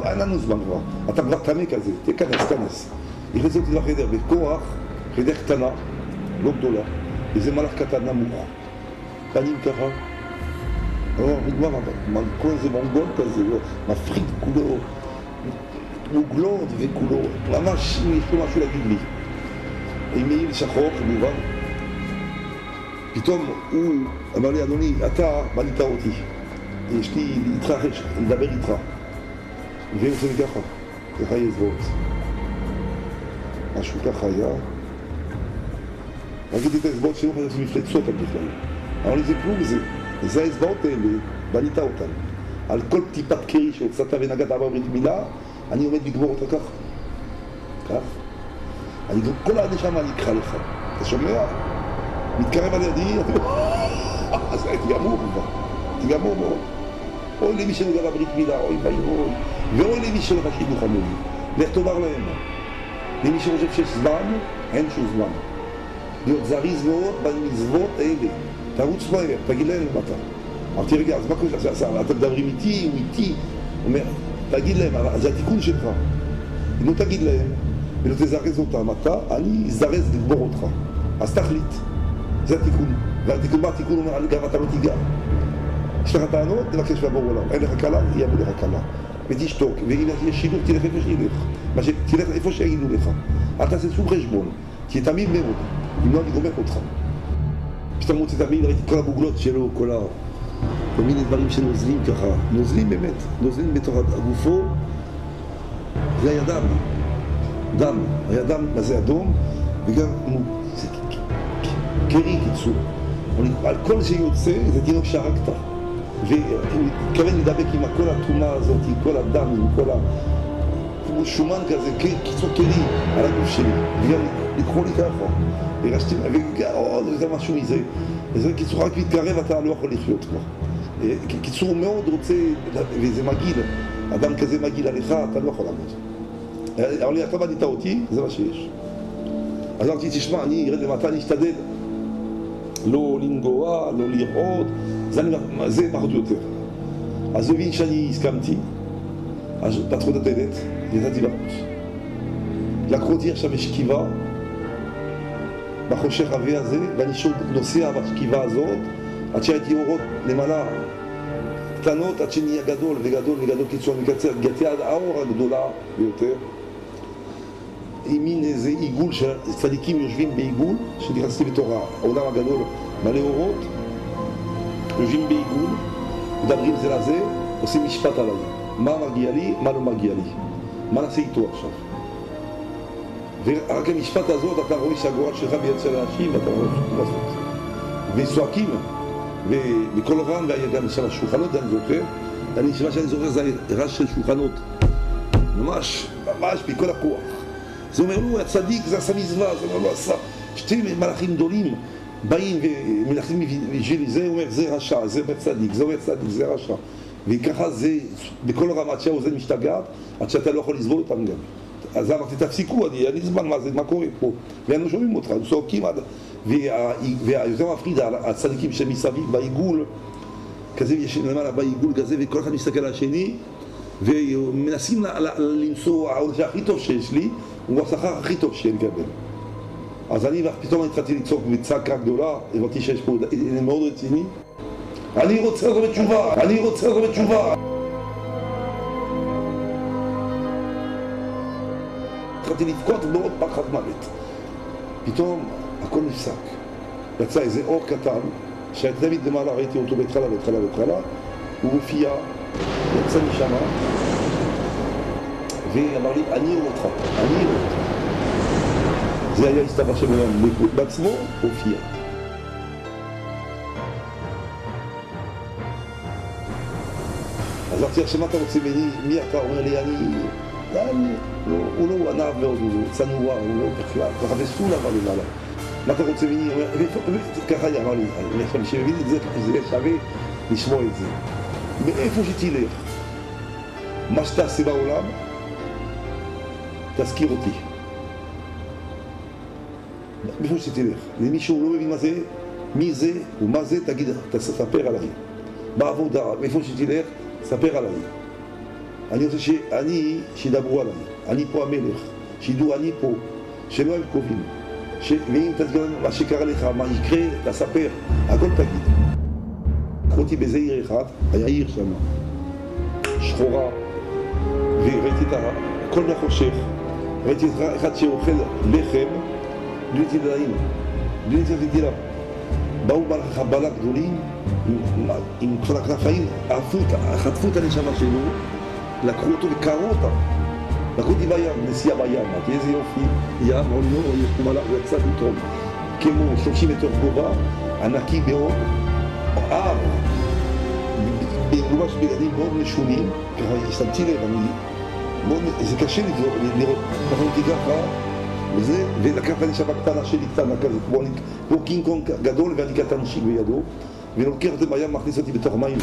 אין לנו זמן כבר, אתה כבר תמה כזה, תיכנס. הכנסו אותי לחדר בכוח, חדר קטנה, לא גדולה, איזה מלאך קטן נמוך, פנים ככה, נגמר, כל איזה מונגול כזה, מפחיד כולו, מוגלות וכולו, ממש יש פה משהו להגיד לי. עם מעיל שחור כמובן. פתאום הוא אמר לי, אדוני, אתה בנית אותי, יש לי איתך, לדבר איתך. והוא עושה לי ככה יהיה זוועות. משהו ככה היה. ראיתי את האצבעות שלו, חשבתי מפלצות על בכלל. אמר לי, זה כלום זה האצבעות האלה, בנית אותן. על כל טיפת קרי שהוצאת ונגעת בברית מילה, אני עומד לגמור אותה כך. כל הנשמה אני אקרא לך. אתה שומע? מתקרב על ידי, אז הייתי גמור כבר. הייתי גמור מאוד. אוי למי שנגע בברית מילה, אוי ואוי. ואוי למי שלך שידוך המולי. לך תאמר להם. למי שחושב שיש זמן, אין שום זמן. להיות זריז מאוד במצוות האלה. תרוץ מהר, תגיד להם מה אתה. אמרתי, רגע, אז מה קורה? אתם מדברים איתי, הוא איתי. הוא אומר, תגיד להם, זה התיקון שלך. אם לא תגיד להם, ולא תזרז אותם, אני אזרז לגבור אותך. אז תחליט. זה התיקון. והתיקון בא, התיקון אומר, גם אתה לא תיגע. יש לך טענות, תבקש לעבור עולם. אין לך קלה, יבוא לך קלה. ותשתוק, ואם יש שילוב, תלך איפה שילך. תלך איפה שיגידו לך. אל תעשה שום חשבון, תהיה תמיד מאוד. אם לא, אני גומר אותך. פתאום רוצה תמיד, ראיתי כל הבוגלות שלו, כל מיני דברים שנוזלים ככה. נוזלים באמת, נוזלים בתוך הגופו. זה היה דם. היה דם, מה זה אדום, וגם זה קרי קיצור. על כל שיוצא, זה תינוק שהרגת. והוא התכוון לדבק עם כל התאונה הזאת, עם כל הדם, עם כל שומן כזה, קיצור כלי על הגוף שלי. וגם לקחו לי ככה. והרשתי, וזה משהו מזה. וזה קיצור, רק מתקרב, אתה לא יכול לחיות כבר. קיצור מאוד רוצה, וזה מגעיל. אדם כזה מגעיל עליך, אתה לא יכול לעמוד. אבל לי, אתה בנית אותי, זה מה שיש. אז אמרתי, תשמע, אני ארד למטה, אני אשתדל. לא לנגוע, לא לראות, זה פחות או יותר. אז הוא הבין שאני הסכמתי, אז פתחו את הדלת, יצאתי בחוץ. לקחו אותי עכשיו בשכיבה, בחושך הווה הזה, ואני שוב נוסע בשכיבה הזאת, עד שהייתי אורות למעלה קטנות, עד שנהיה גדול וגדול וגדול, קיצור, אני מקצר, הגעתי עד האור הגדולה ביותר, עם מין איזה עיגול שצדיקים יושבים בעיגול, שנכנסתי בתור העולם הגדול מלא אורות, יושבים בעיגול, מדברים זה לזה, עושים משפט עליי. מה מגיע לי, מה לא מגיע לי. מה נעשה איתו עכשיו? ורק המשפט הזאת אתה רואה שהגורל שלך ביד של האנשים ואתה רואה מה לעשות. וצועקים, ובכל רם, והיה גם שם השולחנות, אני זוכר, מה שאני זוכר זה רעש של שולחנות. ממש בכל הכוח. זה אומר לו, הצדיק זה עשה מזווה, זה אומר לו עשה. שתי מלאכים גדולים באים ומלאכים בשבילי, זה אומר זה רשע, זה אומר צדיק, זה אומר צדיק, זה רשע. וככה זה, בכל רמה עד שהאוזן משתגעת, עד שאתה לא יכול לסבול אותם גם. אז אמרתי, תפסיקו, אני זמן, מה קורה פה? ואנחנו שומעים אותך, אנחנו צועקים עד... והיותר מפחיד, הצדיקים שמסביב בעיגול, כזה יש למעלה בעיגול כזה, וכל אחד מסתכל על השני, ומנסים למצוא העונש הכי טוב שיש לי, הוא השכר הכי טוב שאני אקבל. אז פתאום התחלתי לצעוק בצעקה גדולה, הבנתי שיש פה מאוד רציני. אני רוצה לחזור בתשובה, אני רוצה לחזור בתשובה. התחלתי לבכות מאוד פחד מוות. פתאום הכל נפסק. יצא איזה אור קטן, שהייתי תמיד למעלה, ראיתי אותו בהתחלה, הוא הופיע, יצא משם, ואמר לי, אני אראה אותך. זה היה הסתבר שבעולם בעצמו הופיע. אז אמרתי עכשיו, מה אתה רוצה ממני? מי אתה? אומר לי, הוא לא ענה מאוד, הוא צנוע, הוא לא בכלל, ככה בסול אמר לי מעלה. מה אתה רוצה ממני? ככה אמר לי, אני עכשיו שמבין את זה, זה שווה לשמוע את זה. מאיפה שתלך, מה שתעשה בעולם, תזכיר אותי. מאיפה שתלך, למישהו לא מבין מה זה, מי זה ומה זה, תגיד, תספר עליי. בעבודה, מאיפה שתלך, ספר עליי. אני רוצה שידברו עליי. אני פה המלך, שידעו אני פה, שלא הם קובעים. ואם תסגר מה שקרה לך, מה יקרה, תספר, הכל תגיד. אותי באיזה עיר אחד, היה עיר שם, שחורה, וראיתי את הכל מהחושך, ראיתי אחד שאוכל לחם, בלי נטילאים, בלי נטילה. באו חבלה גדולים, עם כל הכנפיים, חטפו את הנשמה שלו, לקחו אותו וקראו אותה. לקחו אותי בים, נסיעה בים, אמרתי, איזה יופי, ים, עונו, יש מלאך ויצא פתאום, כמו 30 מטר גובה, ענקי מאוד, הר, בגובה של בגדים מאוד משונים, ככה השתמתי לב, זה קשה לראות, ככה אותי ככה, וזה, ולקח את הנשמה קטנה שלי קטנה כזה, כמו קינג קונג גדול ואני קטן שיק בידו, ולוקח אותי בים, מכניס אותי בתוך מים.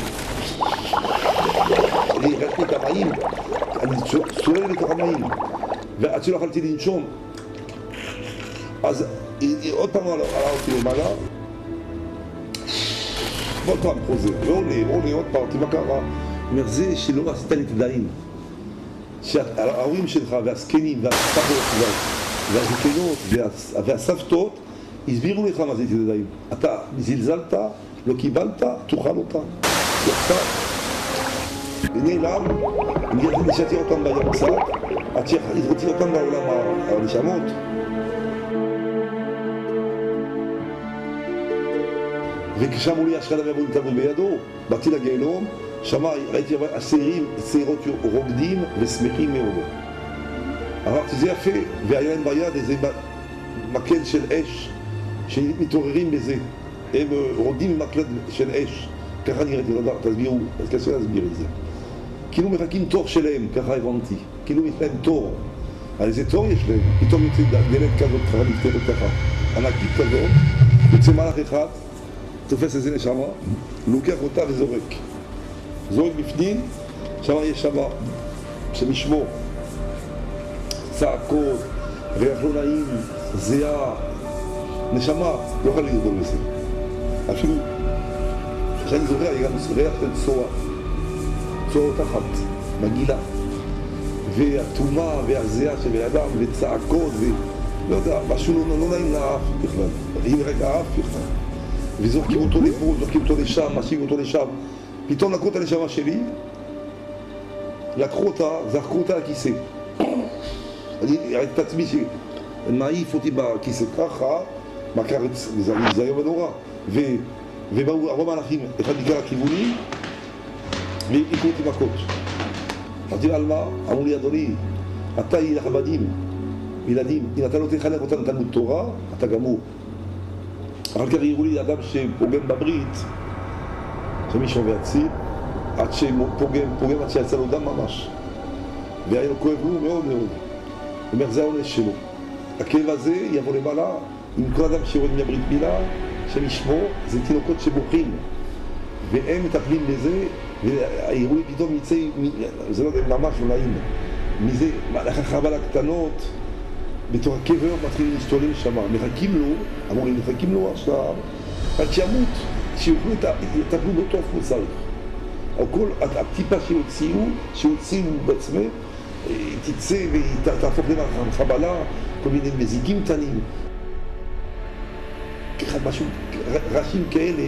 אני הראיתי את המים, אני צולל בתוך המים, ועד שלא יכולתי לנשום, אז עוד פעם עלה אותי למעלה, ועוד פעם חוזר, ועולה עוד פעם, מה קרה? אומר, זה שלא עשית לי תדעים, שההורים שלך והזקנים והסבתות והזקנות והסבתות הסבירו לך מה זה תדעים. אתה זלזלת, לא קיבלת, תאכל אותה. ונעלם, נשארתי אותם בים קצת, עד שהזרתי אותם בעולם הנשמות. וכשם לי השכנה והבונים תלמוד בידו, באתי לגיהנום, שמה ראיתי השעירות רוקדים ושמחים מאוד. אמרתי, זה יפה, והיה להם ביד איזה מקל של אש, שמתעוררים בזה. הם רוקדים עם מקל של אש. ככה נראיתי, לא יודע, תסבירו, אז קשה להסביר את זה. כאילו מחכים תור שלהם, ככה הבנתי. כאילו יש להם תור. על איזה תור יש להם? פתאום יוצא דלת כזאת, ככה נפתחת ככה. ענקית כזאת, יוצא מלאך אחד, תופס איזה נשמה, לוקח אותה וזורק. זורק בפנים, שם יש שמה, שמשמור. צעקות, ריח לא נעים, זיעה, נשמה, לא יכול לסבול בזה. אפילו, כשאני זוכר, היה גם ריח של צועה תחת, מגילה. והתומה והזיעה של אדם, וצעקות, ולא יודע, משהו לא נעים לאף בכלל. אם רגע האף בכלל. וזורקים אותו לפה, זורקים אותו לשם, משיגים אותו לשם. פתאום לקחו את הנשמה שלי, לקחו אותה, זרקו אותה לכיסא. אני ראיתי את עצמי שמעיף אותי בכיסא ככה, מקרץ, זה היום הנורא. ובאו הרבה מלאכים, אחד מכאן הכיוונים, והעיקו אותי מכות. אמרתי על מה? אמרו לי, אדוני, אתה ילך עבדים, ילדים, אם אתה לא תחנך אותנו תלמוד תורה, אתה גמור. אחר כך הראו לי אדם שפוגם בברית, שמישהו ויציל, עד שפוגם עד שיצא לו דם ממש. והיה לו כואב לו מאוד מאוד. הוא אומר, זה העונש שלו. הכאב הזה יבוא למעלה, עם כל אדם שיורד מהברית מילה, שם ישמור, זה תינוקות שבוכים. והם מטפלים בזה, והראו לי פתאום יצא, זה לא יודע, ממש לא נעים. מזה, לאחר חבל הקטנות, בתור הקבר מתחילים להשתולל שם, מחכים לו, אמורים, מחכים לו עכשיו, עד שימות, שיטפלו בו טוב כמו צריך. או כל הטיפה שהוציאו בעצמם, תצא ותהפוך לחבלה, כל מיני מזיקים קטנים. משהו, ראשים כאלה,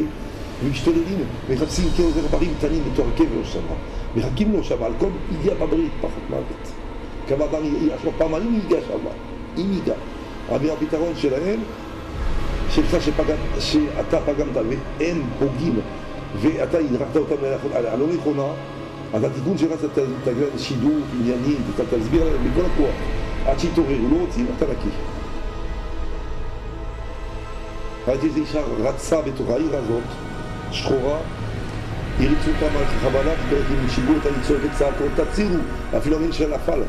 ומשתוללים, מחפשים כאלה רברים קטנים בתור הקבר שם. מחכים לו שם, על כל הגיע בברית, פחות מוות. כמה אדם יש לו פעמיים ייגע שם. אם ייגע. אבל הפתרון שלהם, שאתה פגמת והם פוגעים ואתה הדרכת אותם הלא נכונה, אז התיקון שלך אתה תגיע לשידור, עניינים, אתה תסביר להם בכל הכוח עד שיתעורר, הוא לא רוצים, אתה נקי. ראיתי איזו אישה רצה בתוך העיר הזאת, שחורה, הריצו אותה מהחבלה, הם שיגעו אותה, היא צועקת צעקות, תצילו, אפילו המין שלה נפל,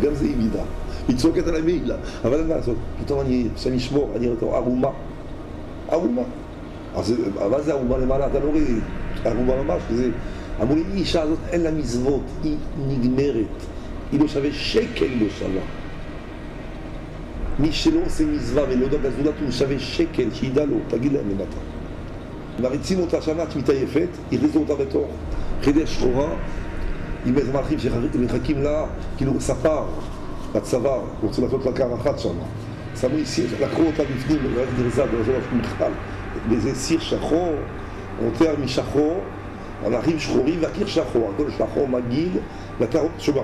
גם זה היא מידה, היא צועקת עליי מעילה, אבל אין מה לעשות, פתאום אני אשמור, אני רואה אותו, ערומה, אבל זה ערומה למעלה, אתה לא רואה, ערומה ממש, זה, אמרו לי, אישה הזאת אין לה מזוות, היא נגמרת, היא לא שווה שקל לא שווה. מי שלא עושה מזווה ולא יודע בזולת הוא שווה שקל, שידע לו, תגיד להם למטה. מריצים אותה שנה, את מתעייפת, הכניסו אותה בתוך חדר שחורה עם איזה מלאכים שמחכים לה, כאילו ספר בצוואר, רוצים לעשות לה קרחת שם. שמו לי סיר, לקחו אותה בפנים, רק דרזה, דרזה בכלל, באיזה סיר שחור, נותר משחור, המלאכים שחורים והקיר שחור, הכל שחור מגעיל, ואתה שומע,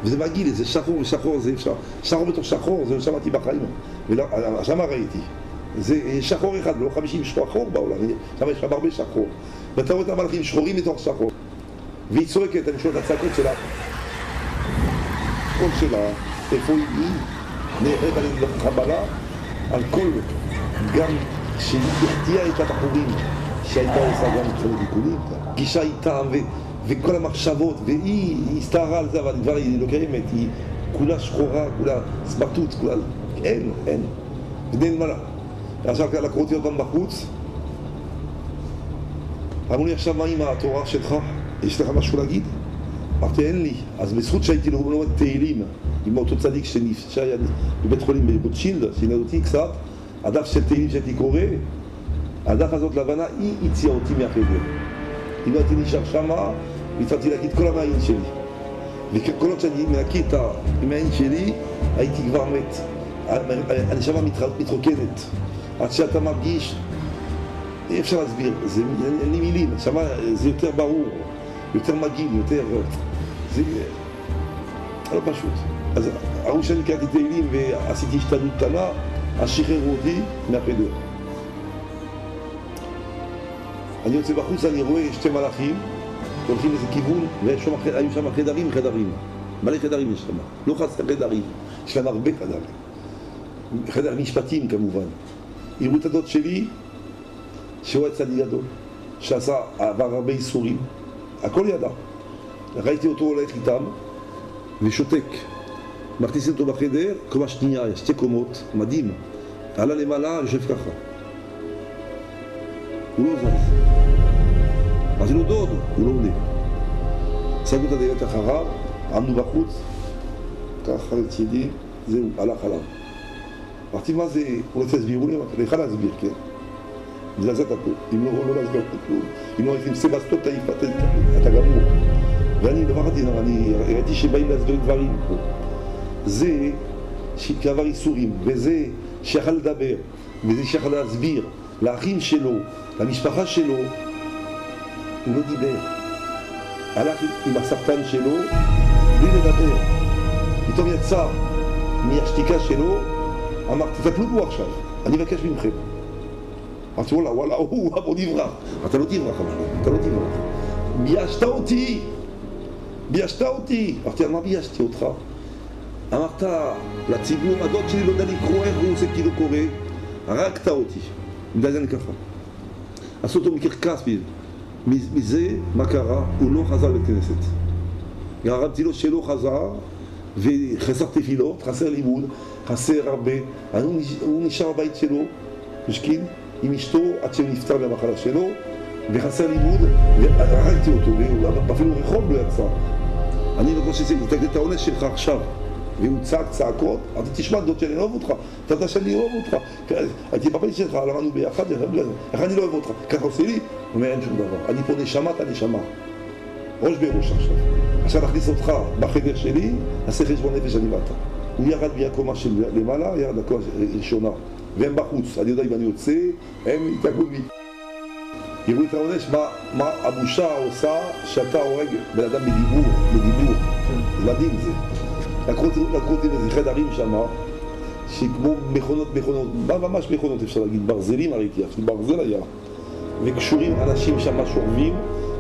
וזה מגעיל, זה שחור ושחור, זה אפשר, שחור בתוך שחור, זה לא שמעתי בחיים, שם ראיתי. זה שחור אחד, לא 50 שחור בעולם, שם יש הרבה שחור. ואתה רואה את המלאכים שחורים מתוך שחור. והיא צועקת, אני שואל את הצעקות שלה. כל שלה, איפה היא? נערכת על חבלה, על כל, גם שהיא החטיאה את הבחורים, שהייתה עושה גם את התיקונים, פגישה איתם וכל המחשבות, והיא הסתערה על זה, אבל כבר היא לא קיימת, היא כולה שחורה, כולה סמרטוט, כולה, אין, ואין מה לה. עכשיו לקחו אותי אותם בחוץ, אמרו לי עכשיו מה עם התורה שלך? יש לך משהו להגיד? אמרתי אין לי, אז בזכות שהייתי לומד תהילים עם אותו צדיק שהיה בבית חולים בבוטשילד, שינד אותי קצת, הדף של תהילים שהייתי קורא, הדף הזאת לבנה היא הציעה אותי מהחדר. אם לא הייתי נשאר שמה, והתחלתי להגיד כל המעין שלי, וכל עוד שאני מנקי את המעין שלי, הייתי כבר מת. הנשמה מתרוקנת. עד שאתה מרגיש, אי אפשר להסביר, אין לי מילים, שמה זה יותר ברור, יותר מגעיל, יותר, זה לא פשוט. אז הראו שאני קראתי תהילים ועשיתי השתדלות קטנה, אז שחררו אותי מהחדר. אני יוצא בחוץ, אני רואה שתי מלאכים, הולכים לאיזה כיוון, והיו שם חדרים, מלא חדרים יש שם, לא חסר חדרים, יש להם הרבה חדרים. חדר משפטים כמובן. הראו את הדוד שלי, שהוא היה צדיק גדול, עבר הרבה איסורים, הכל ידע. ראיתי אותו הולך איתם ושותק. מכניסים אותו בחדר, קומה שנייה, שתי קומות, מדהים. עלה למעלה, יושב ככה. הוא לא זז. אז הוא דוד, הוא לא עולה. סגרו את הדלת אחריו, עמדו בחוץ, ככה לצידי, זהו, הלך עליו. אמרתי מה זה, הוא רוצה להסביר לי, אמרתי, לך להסביר, כן. זה לזה אתה פה, אם לא להסביר כלום, אם לא הייתי סבסטות, אתה גמור. ואני דבר עדין, אני ראיתי שבאים להסביר דברים פה. זה שעבר איסורים, וזה שיכל לדבר, וזה שיכל להסביר לאחים שלו, למשפחה שלו, הוא לא דיבר. הלך עם הסרטן שלו, בלי לדבר. פתאום יצא מהשתיקה שלו, אמר, תטפלו בו עכשיו, אני מבקש ממכם. אמרתי, וואלה, בוא נברח. אתה לא תברח, אתה לא תברח. ביישת אותי. אמרתי, על מה ביישתי אותך? אמרת, לציבור, הדוד שלי לא יודע לקרוא איך הוא עושה כאילו קורא, הרגת אותי. מדליין ככה. עשו אותו מקרקס מזה, מה קרה? הוא לא חזר לבית כנסת. הרבתי לו שלא חזר, וחסר תפילות, חסר לימוד, חסר הרבה. הוא נשאר בבית שלו, משכין, עם אשתו עד שהוא נפטר מהמחלה שלו, וחסר לימוד, והרגתי אותו, ואפילו רחוב לא יצא. אני לא חושב שתגיד את העונש שלך עכשיו. והוא צעק צעקות, אז תשמע דוד שאני לא אוהב אותך, אתה יודע שאני לא אוהב אותך, הייתי בבית שלך, למדנו ביחד, איך אני לא אוהב אותך, ככה עושה לי? הוא אומר אין שום דבר, אני פה נשמה, אתה נשמה, ראש בראש עכשיו נכניס אותך בחדר שלי, נעשה חשבון נפש אני ואתה. הוא ירד מהקומה של למעלה, ירד לקומה ראשונה, והם בחוץ, אני יודע אם אני יוצא, הם יתעגעו בי. יראו את העונש, מה הבושה עושה שאתה הורג בן אדם בדיבור, זה מדהים זה. לקחו אותי באיזה חדרים שם, שכמו מכונות, ממש מכונות אפשר להגיד, ברזלים הראיתי, אפילו ברזל היה, וקשורים אנשים שם שורבים,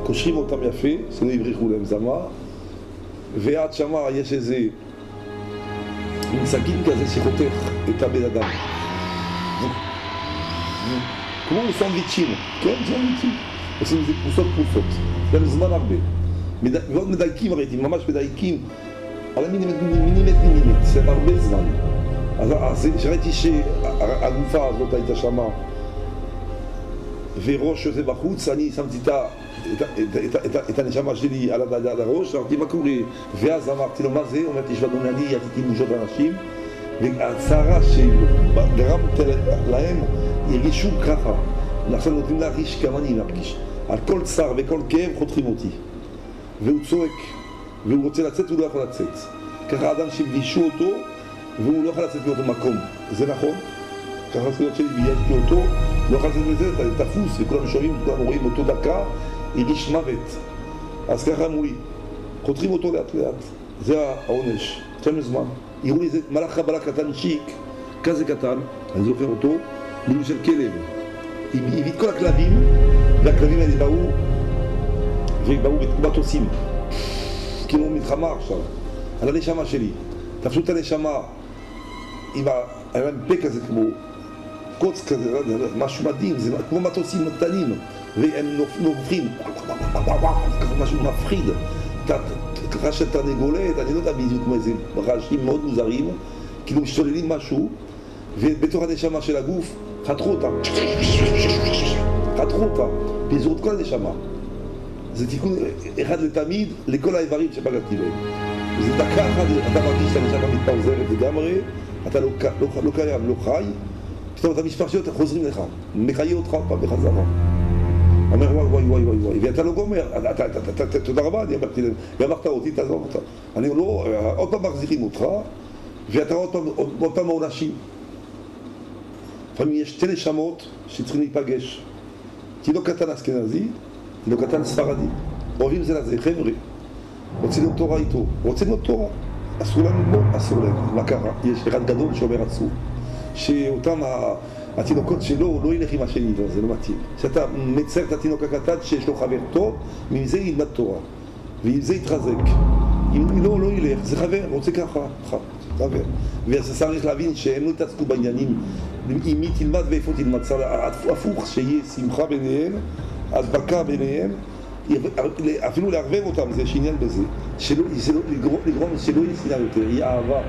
קושרים אותם יפה, שלא יבריחו להם זמה, ועד שם יש איזה עם סכין כזה שחותך את הבן אדם. כמו סנדוויצ'ים, כן, סנדוויצ'ים. עושים איזה פרוסות. זה להם זמן הרבה. מאוד מדייקים ראיתי, ממש מדייקים. על מינימט, זה הרבה זמן. אז שראיתי שהגופה הזאת הייתה שמה, וראש שזה בחוץ, אני שמתי את הנשמה שלי על הראש, אמרתי מה קורה? ואז אמרתי לו מה זה? הוא אומר תשמעו, אני יצאתי מושות לאנשים, והצערה שגרם להם הרגישו ככה. עכשיו נותנים להרגיש כמה אני מרגיש. על כל צער וכל כאב חותכים אותי. והוא צועק, והוא רוצה לצאת והוא לא יכול לצאת. ככה אדם שהבישו אותו והוא לא יכול לצאת מאותו מקום. זה נכון? ככה הזכויות שלי ביישתי אותו, לא יכול לצאת מזה, אתה תפוס וכולם שומעים, כולם רואים אותו דקה, הרגיש מוות. אז ככה אמרו לי, חותכים אותו לאט לאט. זה העונש. תן זמן. יראו לי איזה מלאך חבלה קטן שיק, כזה קטן, אני זוכר אותו, בלול של כלב. היא הביא את כל הכלבים, והכלבים האלה באו במטוסים. כאילו מלחמה עכשיו, על הנשמה שלי. תפסו את הנשמה, היה להם פה כזה כמו קוץ כזה, משהו מדהים, זה כמו מטוסים קטנים, והם נובחים, משהו מפחיד. ככה של תרנגולת, אני לא יודע בדיוק כמו איזה רעשים מאוד מוזרים, כאילו משתוללים משהו, ובתוך הנשמה של הגוף חתכו אותה, פיזרו את כל הנשמה. זה תיקון אחד לתמיד לכל האיברים שפגעתי בהם. זה דקה אחת, אתה מרגיש שהנשמה מתפרזרת לגמרי, אתה לא קיים, לא חי, פתאום את המשפחיות חוזרים לך, מחיה אותך פעם בחזרה. אומר וואי, ואתה לא גומר, תודה רבה, אני אמרתי להם, ואמרת אותי, תעזוב אותה. אני לא, עוד פעם מחזירים אותך, ואתה עוד פעם מעונשים. לפעמים יש שתי נשמות שצריכים להיפגש. תינוק קטן אשכנזי, תינוק קטן ספרדי. אוהבים זה לזה, חבר'ה. רוצים להיות תורה איתו, רוצים להיות תורה. אסור לנו בו, אסור לנו. מה קרה? יש אחד גדול שאומר אסור. שאותם התינוקות שלו לא ילך עם השני, זה לא מתאים. שאתה מצר את התינוק הקטן שיש לו חבר טוב, מזה ילמד תורה. ועם זה יתחזק. אם לא, לא ילך, זה חבר, רוצה ככה, חבר. ואז צריך להבין שהם לא יתעסקו בעניינים, עם מי תלמד ואיפה תלמד, הפוך, שיהיה שמחה ביניהם, הדבקה ביניהם, אפילו לערבב אותם, זה יש עניין בזה, לגרום שלא יהיה שנאה יותר, יהיה אהבה.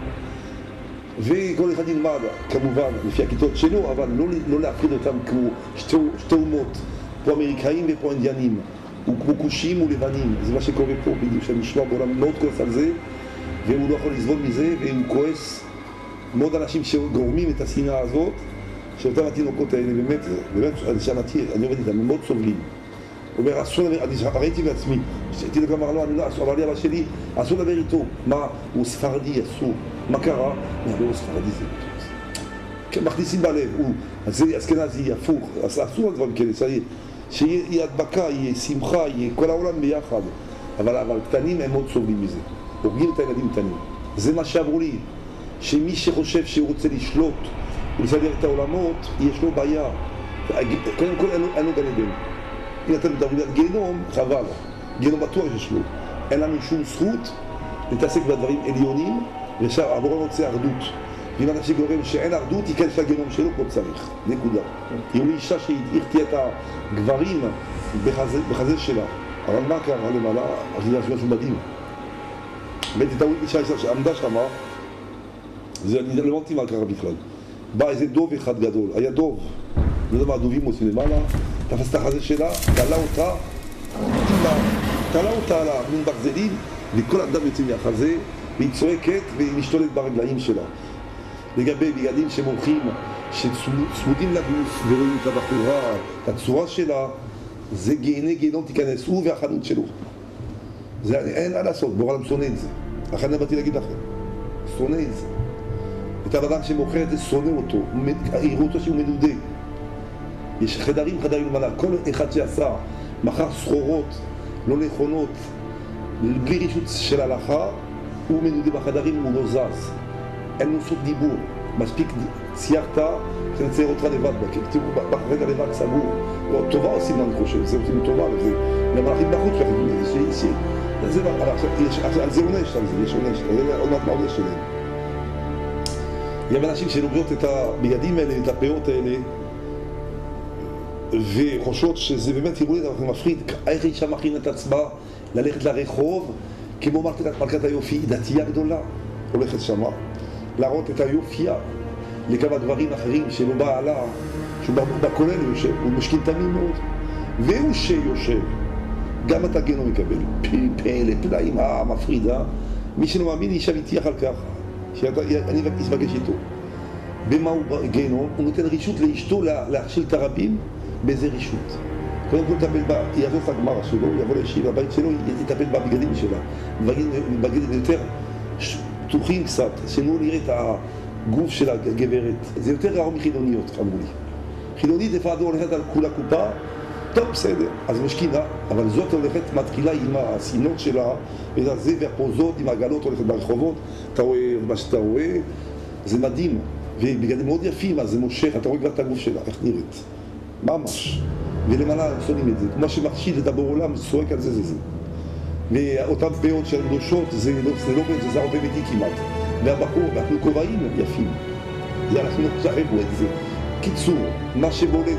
וכל אחד ילמד, כמובן, לפי הכיתות שלו, אבל לא להפריד אותם כמו שתי אומות, פה אמריקאים ופה אינדיאנים, כמו כושים ולבנים, זה מה שקורה פה בדיוק, שאני נשמע בעולם מאוד כועס על זה, והוא לא יכול לסבול מזה, והוא כועס מאוד אנשים שגורמים את השנאה הזאת, שאותם התינוקות האלה, באמת, אני עובד איתם, הם מאוד סובלים. הוא אומר, אסור לדבר, אני ראיתי בעצמי, תינוק אמר לו, אני לא אסור, אמר לי אבא שלי, אסור לדבר איתו. מה? הוא ספרדי, אסור. מה קרה? הוא ספרדי, זה כן, מכניסים בלב, הוא אשכנזי, הפוך, אסור לדברים כאלה, שיהיה הדבקה, יהיה שמחה, יהיה כל העולם ביחד. אבל קטנים הם מאוד סובלים מזה, הורגים את הילדים קטנים. זה מה שאמרו לי, שמי שחושב שהוא רוצה לשלוט ולסדר את העולמות, יש לו בעיה. קודם כל אין לו גן עדן. אם אתם מדברים על גיהנום, חבל. גיהנום בטוח יש לו. אין לנו שום זכות להתעסק בדברים עליונים, והבורא רוצה אחדות. ואם אנשים גורם שאין אחדות, ייכנס לגיהנום שלו כמו צריך. נקודה. היא אישה שהרתיעה את הגברים בחזה שלה. אבל מה קרה למעלה? אז זה היה משהו מדהים. באמת הייתה אישה שעמדה שמה, אני לא אמרתי מה קרה בכלל. בא איזה דוב אחד גדול, היה דוב, לא יודע מה הדובים עושים למעלה, תפס את החזה שלה, תלה אותה על המון ברזלים, וכל הדם יוצא מהחזה, והיא צועקת והיא משתולת ברגליים שלה. לגבי בגדים שמורחים, שצמודים לגוף ורואים את הבחורה, את הצורה שלה, זה גיהנום תיכנס, הוא והחנות שלו. זה אין מה לעשות, בורא שונא את זה. לכן אני באתי להגיד לכם, שונא את זה. את האדם שמוכר את זה, שונא אותו, יראו אותו שהוא מנודה. יש חדרים למעלה, כל אחד שעשה, מכר סחורות לא נכונות, בלי רישות של הלכה, הוא מנודה בחדרים, הוא לא זז. אין לו סוף דיבור, מספיק ציירת, שנצייר אותך לבד, כי תראו ברגע לבד סגור. לא, טובה עושים לנו חושב, זה עושים טובה, וזה למלאכים בחוץ שלכם, על זה עונש, יש עונש, עוד מעט מה עונש שלהם. יש אנשים שלוגרות את הבגדים האלה, את הפאות האלה, וחושבות שזה באמת יום הולדת, אבל זה מפחיד. איך אישה מכינה את עצמה ללכת לרחוב, כמו מלכת היופי, דתייה גדולה, הולכת שמה, להראות את היופייה לכמה גברים אחרים שלא בעלה, שהוא בכולל יושב, הוא משכין תמים מאוד, והוא שיושב, גם את הגיהנום מקבל, פלא, פלאים, מפרידה, מי שלא מאמין יישב איתי אחר כך, שאני אתפגש איתו. במה הוא גיהנום? הוא נותן רשות לאשתו להכשיל את הרבים באיזה רשות. קודם כל יטפל בה, יעזוב את הגמרא שלו, יבוא לישיבה לבית שלו, יטפל בבגדים שלה, בגדים יותר פתוחים קצת, שלא נראה את הגוף של הגברת. זה יותר רעו מחילוניות, אמרו לי. חילונית לפעמים הולכת על כולה קופה, טוב, בסדר, אז משכינה, אבל זאת הולכת, מתחילה עם הסינות שלה, וזה והפוזות, עם העגלות הולכת ברחובות, אתה רואה מה שאתה רואה, זה מדהים, ובגדים מאוד יפים, אז זה מושך, אתה רואה כבר את הגוף שלה, איך נראית, ממש, ולמעלה הם שונאים את זה, מה שמכשיל את הבור עולם, צועק על זה. ואותן פאות של קדושות, זה לא בן, זה הרבה ביתי כמעט, והבחור, אנחנו כובעים יפים, זה אנחנו שכחו את זה. קיצור, מה שבולט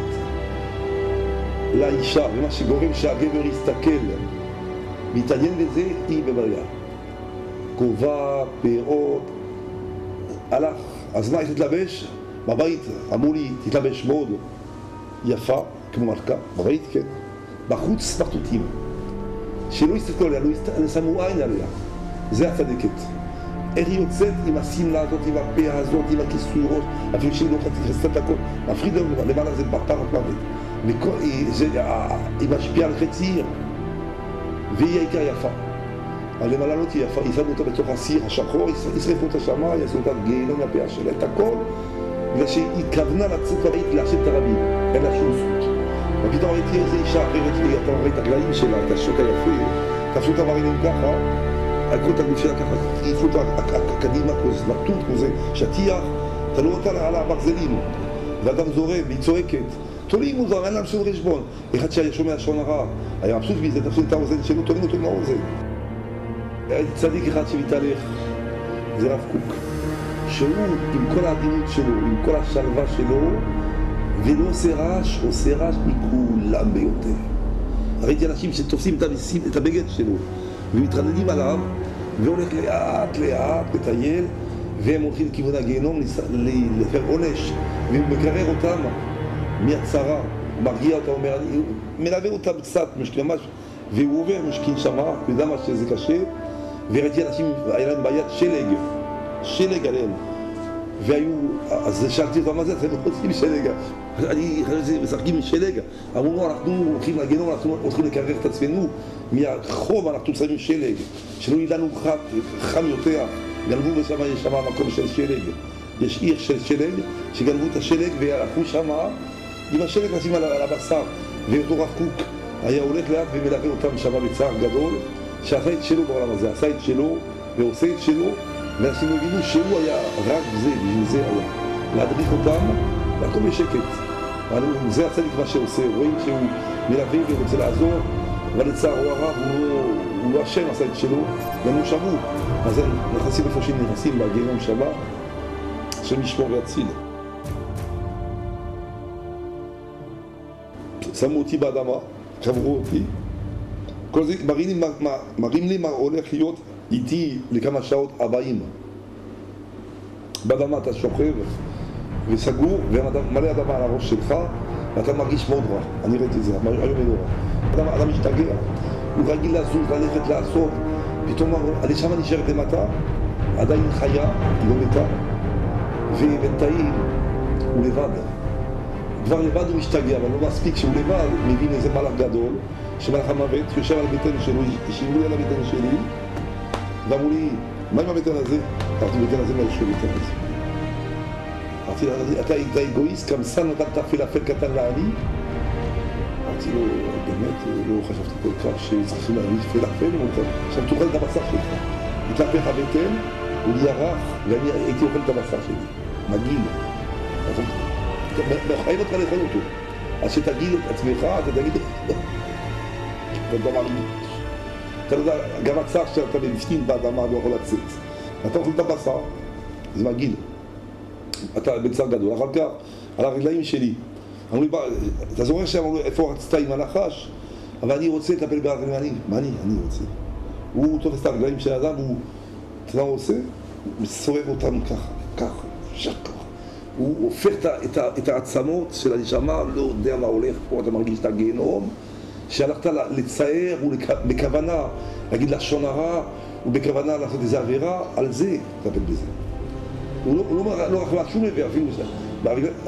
לאישה ומה שגורם שהגבר יסתכל ויתעניין בזה, היא בבעיה. כובע, פאות, הלך, אז מה, איך תתלבש? בבית, אמרו לי, תתלבש מאוד יפה, כמו מלכה, בבית, כן. בחוץ סמרטוטים, שלא יסתכלו עליה, לא שמו עין עליה, זה הצדקת. איך היא יוצאת עם השמלה הזאת, עם הפה הזאת, עם הכיסוי ראש, אפילו שהיא לא חצי את הכל, מפחיד לנו, למעלה זה פרפר מוות. היא משפיעה על חצי עיר, והיא העיקר יפה. אבל למעלה לא תהיה יפה, ישמו אותה בתוך הסיר השחור, ישרפו אותה שמה, יעשו אותה גיהנום מהפה שלה, את הכל, בגלל שהיא התכוונה לצאת בבית להשם את הרבים, אין לה שום זכות. ופתאום ראיתי איזו אישה אחרת, אתה רואה את הגלעים שלה, את השוק היפה, תפשו את המרינים ככה, הכל את הגוף שלה ככה, העיפו אותה קדימה כזה, סמרטוט כזה, שטיח, אתה לא רואה על הברזלים, ואדם זורם, והיא צועקת, תולים מוזר, אין להם שום חשבון. אחד שהיה שומע שון הרע, היה מבסוט מזה, תפשו את האוזן שלו, תולים אותו מהאוזן. צדיק אחד שמתהלך, זה רב קוק, שהוא עם כל העדינות שלו, עם כל השלווה שלו, ולא עושה רעש, עושה רעש מכולם ביותר. ראיתי אנשים שתופסים את הבגד שלו ומתרדדים עליו, והולך לאט לאט לטייל, והם הולכים לכיוון הגיהנום לפר עונש, ומקרר אותם מהצרה, מרגיע אותם, אומר, אני מלווה אותם קצת, ממש, והוא עובר משכין שמה, יודע מה שזה קשה, וראיתי אנשים, היה להם בעיית שלג עליהם, אז שאלתי אותם מה זה, אתם רוצים שלג, אני חושב שזה משחקים עם שלג, אמרו לו, אנחנו הולכים לגיהנום, אנחנו הולכים לקרר את עצמנו, מהחום אנחנו שמים שלג, שלא יהיה לנו חם יותר, גנבו ושמה יש שם מקום של שלג, יש עיר של שלג, שגנבו את השלג והלכו שמה, עם השלג נשים על הבשר, ואותו רב קוק היה הולך לאט ומלווה אותם שמה בצער גדול, שעשה את שלו בעולם הזה, עשה את שלו ועושה את שלו, ואנשים הבינו שהוא היה רק זה, בשביל זה היה, להדריך אותם, והכל בשקט. זה הצדיק מה שעושה, רואים שהוא מלווה ורוצה לעזור, אבל לצערו הרב הוא לא השם עשה את שלו, גם הוא שמעו. אז הם נכנסים איפה שהם נכנסים בגיהנום שמה, השם ישמור ויציל. שמו אותי באדמה, קברו אותי, כל זה מראים לי מה הולך להיות איתי לכמה שעות הבאים. באדמה אתה שוכב וסגור ומלא אדמה על הראש שלך ואתה מרגיש מאוד רע, אני ראיתי את זה, היום אין רע. אדם משתגע, הוא רגיל לזוז, ללכת, לעשות, פתאום הנשמה נשארת למטה, עדיין חיה, היא לא מתה, ובינתיים הוא לבד. כבר לבד הוא משתגע, אבל לא מספיק שהוא לבד, מבין איזה מלאך גדול, שמלאך המוות, שיושב על הביתן שלו, ישיבו לי על הביתן שלי, ואמרו לי, מה עם הביתן הזה? אמרתי, ביתן הזה, מה יש לו ביתן הזה? אמרתי, אתה אגואיסט, כמסן נתן פלאפל קטן לעני? אמרתי לו, באמת, לא חשבתי כל כך שצריכים להביא פלאפל, עכשיו תאכל את הבשר שלך. התלפך הביתן, הוא נהיה רך, ואני הייתי אוכל את הבשר שלי, מגעיל. מחייב אותך לאכול אותו, אז שתגיד את עצמך, אתה תגיד, זה דבר אמיתי. אתה יודע, גם הצער שאתה בפנים באדמה לא יכול לצאת. אתה אוכל את הבשר, זה מגעיל. אתה בצער גדול. אחר כך, על הרגליים שלי, אמרו לי, אתה זוכר שאמרו לו, איפה רצת עם הנחש? אבל אני רוצה לטפל ברגליים. מה אני רוצה? הוא תופס את הרגליים של האדם, אתה יודע מה הוא עושה? הוא מסורר אותם ככה, ככה. הוא הופך את העצמות של הנשמה, לא יודע מה הולך פה, אתה מרגיש את הגיהנום, שהלכת לצייר ובכוונה להגיד לשון הרע, ובכוונה לעשות איזו עבירה, על זה לטפל בזה. הוא לא רק משהו מביא, אפילו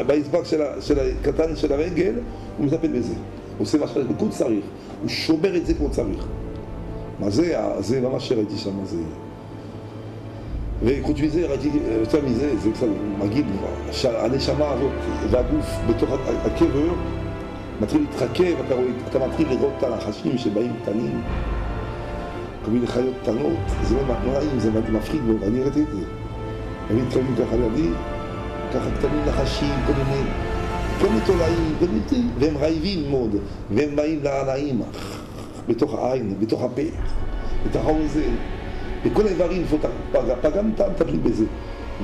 באצבע של הקטן של הרגל, הוא מטפל בזה. הוא עושה מה שהוא צריך, הוא שובר את זה כמו צריך. מה זה? זה ממש שראיתי שם, זה... וחוץ מזה, ראיתי יותר מזה, זה קצת מגיד כבר, שהנשמה הזאת והגוף בתוך הקבר מתחיל להתחכב, אתה מתחיל לראות את הנחשים שבאים קטנים, כל מיני חיות קטנות, זה לא נוראים, זה מפחיד מאוד, אני ראיתי את זה. הם מתקרבים ככה לידי, ככה קטנים נחשים, כל מיני תולעים, והם רעיבים מאוד, והם באים לעניים, בתוך העין, בתוך הפה, בתוך האוזן. בכל האיברים, פגם מטפלים בזה.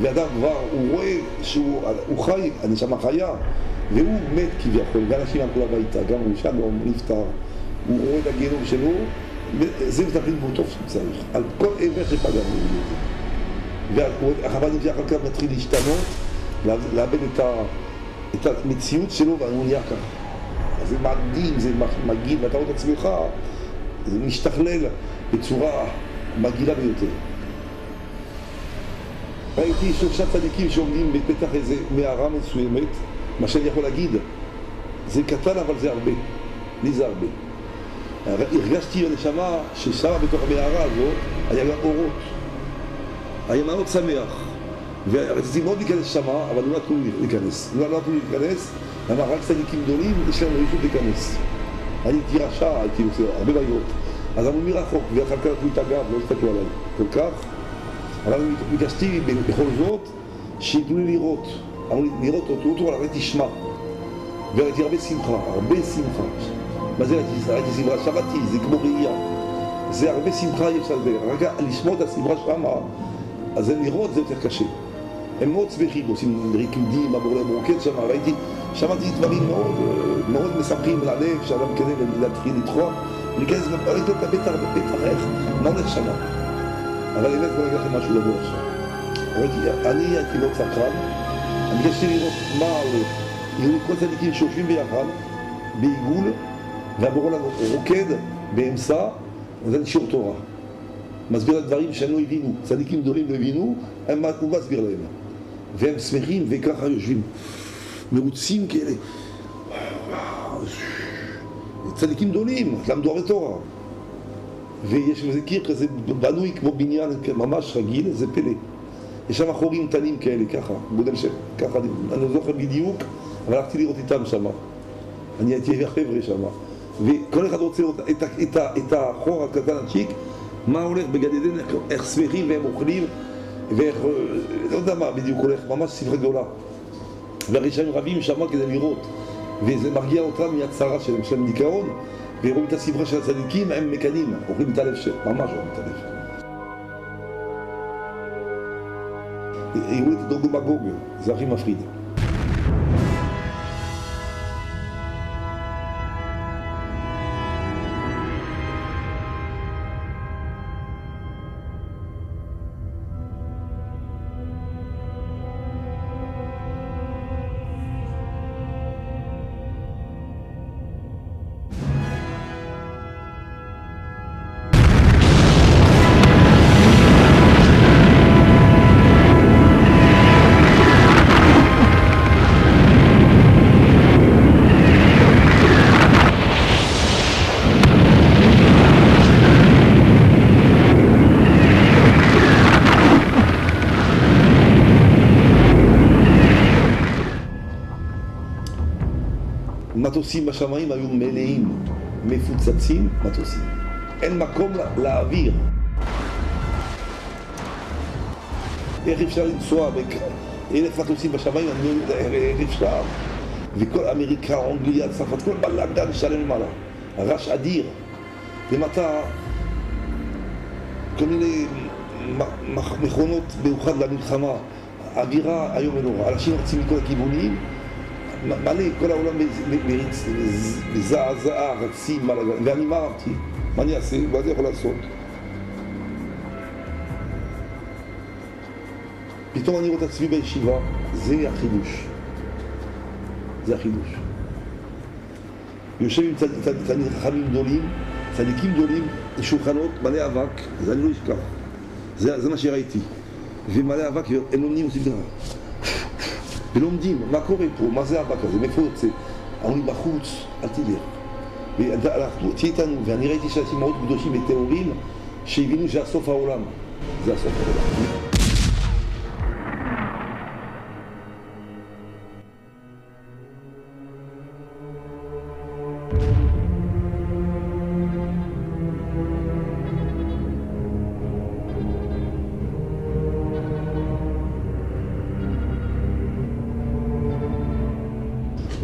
ואדם כבר, הוא רואה שהוא חי, הנשמה חיה, והוא מת כביכול, ואנשים הלכו הביתה, גם הוא שלום, נפטר, הוא רואה את הגיהנום שלו, וזה מטפלים בו טוב שצריך, על כל איבר שפגם בזה. והחב"ד אחר כך מתחיל להשתנות, לאבד את המציאות שלו, והוא נהיה ככה. אז זה מדהים, זה מגעיל, ואתה רואה את עצמך, זה משתכלל בצורה מגעילה ביותר. ראיתי 3 צדיקים שעומדים בפתח איזה מערה מסוימת, מה שאני יכול להגיד, זה קטן אבל זה הרבה, לי זה הרבה. הרגשתי בנשמה ששם בתוך המערה הזאת היה גם אורות, היה מאוד שמח, ורציתי מאוד להיכנס שמה, אבל לא נתנו להיכנס. לא נתנו להיכנס, למה רק צדיקים גדולים יש להם רשות להיכנס. אני הייתי רשע, הייתי עושה הרבה בעיות. אז אמרו מרחוק, ואחר כך נתנו את הגב, לא הסתכלו עליי כל כך. אבל ביקשתי בכל זאת שיתנו לי לראות. אמרו לי לראות אותו, אבל ראיתי שמע. וראיתי הרבה שמחה. מה זה ראיתי שמחה? שמעתי, זה כמו ראייה. זה הרבה שמחה יש על זה. רק לשמוע את השמחה שמה, אז לראות זה יותר קשה. הם מאוד שמחים, עושים ריקודים, אמרו להם רוקד שם, שמעתי דברים מאוד משמחים ללב, שאדם כדי להתחיל לתחוח. להיכנס ראיתי את הבטח איך, מה הולך שמה? אבל באמת בוא נגיד לכם משהו גדול עכשיו. אני הייתי לא צרכן, אני ביקשתי לראות מה הולך. יהיו לי כל צדיקים שיושבים ביחד, בעיגול, ואמרו לנו רוקד באמצע, וזה שיעור תורה. מסביר לדברים שהם לא הבינו, צדיקים גדולים לא הבינו, הוא מסביר להם. והם שמחים וככה יושבים, מרוצים כאלה. צדיקים גדולים, למדו הרבה תורה. ויש איזה קיר כזה בנוי כמו בניין ממש רגיל, זה פלא. יש שם חורים קטנים כאלה, ככה, גודל של ככה, אני לא זוכר בדיוק, אבל הלכתי לראות איתם שם. אני הייתי החבר'ה שם. וכל אחד רוצה לראות את החור הקטן הצ'יק, מה הולך בגן עדן, איך שמחים והם אוכלים, ואיך, לא יודע מה בדיוק הולך, ממש שמחה גדולה. והרשעים רבים שם כדי לראות. וזה מרגיע אותם מהצרה שלהם, יש להם דיכאון, ורואים את השמחה של הצדיקים, הם מקנים, אוכלים את הלב שלהם, ממש אוכלים את הלב. הראו את דוגו בגוגל, זה הכי מפחיד. מטוסים בשמיים היו מלאים, מפוצצים מטוסים. אין מקום לאוויר. איך אפשר לנסוע ב1,000 מטוסים בשמיים? אני לא יודע איך אפשר. וכל אמריקה, אנגליה, צרפת, כל בלגן שלם למעלה. רעש אדיר. למטה כל מיני מכונות מיוחד למלחמה. אווירה היום ונורא. אנשים רצים מכל הכיוונים. מלא, כל העולם מזעזעה, רצים, ואני מה אהבתי? מה אני אעשה? מה אני יכול לעשות? פתאום אני רואה את עצמי בישיבה, זה החידוש. זה החידוש. יושב עם חכמים גדולים, צדיקים גדולים, שולחנות, מלא אבק, זה אני לא אשכח. זה מה שראיתי. ומלא אבק, הם לומדים אותי ככה. ולומדים, מה קורה פה? מה זה האבק הזה? מאיפה יוצא? אומרים בחוץ, אל תלך. תהיה איתנו, ואני ראיתי שאנשים מאוד קדושים וטהורים, שהבינו שהסוף העולם. זה הסוף העולם.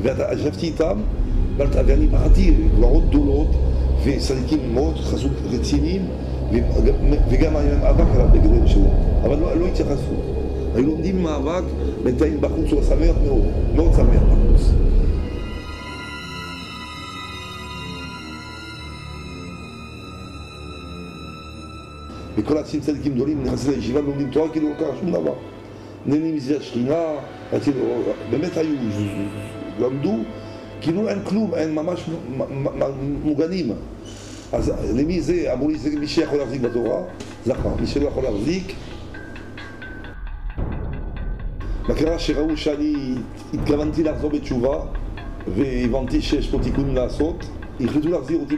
וישבתי איתם, ואני פחדתי גברות גדולות וצדיקים מאוד רציניים, וגם היה להם אבק על הבגדים שלו, אבל לא התייחסו. היו לומדים עם האבק, בינתיים בחוץ הוא שמח מאוד, מאוד שמח בחוץ. וכל הצדיקים גדולים נכנסים לישיבה ולומדים תורה כאילו לא קרה שום דבר. נהנים מזה השכינה, באמת היו, למדו, כאילו אין כלום, אין ממש מוגנים. אז למי זה? אמרו לי, זה מי שיכול להחזיק בתורה, זכר, מי שלא יכול להחזיק. מה קרה שראו שאני התכוונתי לחזור בתשובה, והבנתי שיש פה תיקונים לעשות, החליטו להחזיר אותי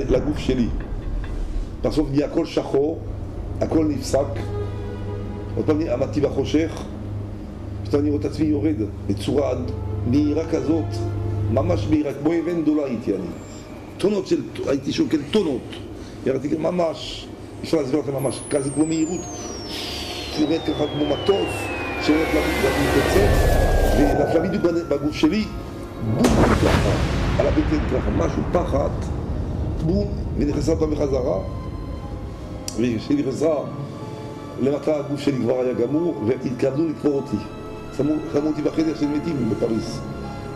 לגוף שלי. בסוף נהיה הכל שחור, הכל נפסק, עוד פעם עמדתי בחושך, פתאום אני רואה את עצמי יורד בצורה מהירה כזאת, ממש מהירה, כמו אבן גדולה הייתי אני. טונות של, הייתי שוקל טונות, ירדתי ממש, אפשר להסביר לכם ממש, כזה כמו מהירות, נראית ככה כמו מטוס, שהולך להתפוצץ, ונפלה בדיוק בגוף שלי, בום ככה, על הבטן ככה, משהו פחד, בום, ונכנסה אותה בחזרה, וכשהיא נכנסה, למטה הגוף שלי כבר היה גמור, והתכוונו לקבור אותי. שמו אותי בחדר של מתים בפריס.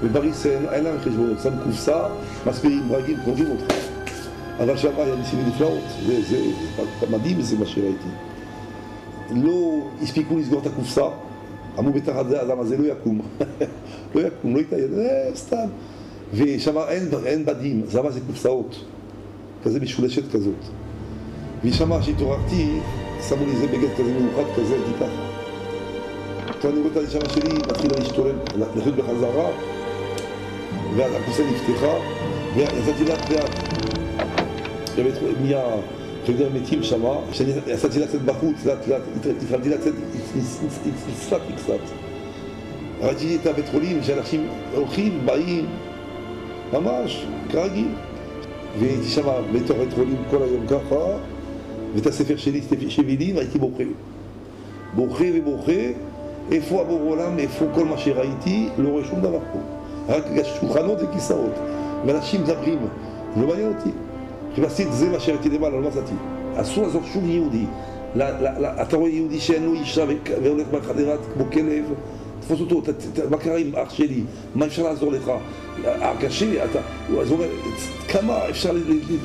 בפריס אין להם חשבונות, שמו קופסה, מספירים ברגים, קוראים אותך. אבל שם היה ניסים נפלאות, זה מדהים זה מה שראיתי. לא הספיקו לסגור את הקופסה, אמרו בתחת זה, האדם הזה לא יקום. לא יקום, לא יתעייד, סתם. ושם אין בדים, זה קופסאות, כזה משולשת כזאת. ושם שהתעוררתי, שמו לי איזה בגד כזה מיוחד כזה, הייתי ככה. עכשיו אני רואה את הנשמה שלי, מתחילה להשתולל, לחיות בחזרה, והקופסה נפתחה, ויצאתי לאט לאט. באמת מהחדר מתים שמה, כשאני יצאתי לצאת בחוץ, לאט לאט, התחלתי לצאת, נצלחתי קצת. ראיתי את הבית חולים, שאנשים הולכים, באים, ממש, כרגיל. והייתי שמה בתוך בית חולים כל היום ככה, ואת הספר שלי, שבילים, הייתי בוכה. בוכה ובוכה, איפה הבור עולם, איפה כל מה שראיתי, לא רואה שום דבר פה. רק שולחנות וכיסאות, ואנשים מדברים, לא מעניין אותי. חיפשתי את זה מה שראיתי למעלה, לא מצאתי. אסור לעזור שום יהודי. אתה רואה יהודי שאין לו אישה והולך בחדרה כמו כלב, תפוס אותו, מה קרה עם אח שלי, מה אפשר לעזור לך? קשה, אז הוא אומר, כמה אפשר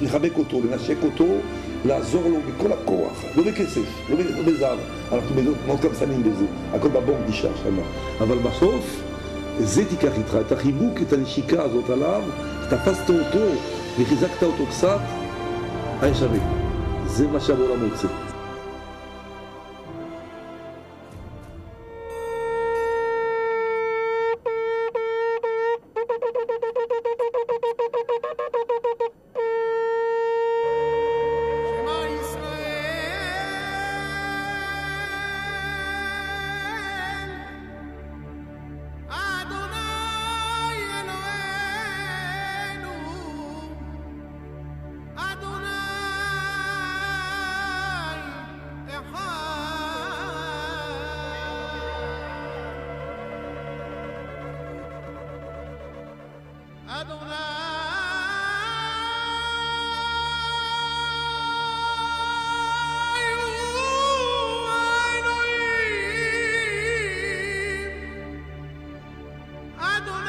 לחבק אותו, לנשק אותו, לעזור לו בכל הכוח, לא בכסף, לא בזהב, אנחנו מאוד גם שמים בזה, הכל בבונק נשאר שם, אבל בסוף זה תיקח איתך, את החיבוק, את הנשיקה הזאת עליו, תפסת אותו וחיזקת אותו קצת, היה שווה, זה מה שהעולם רוצה. Adonai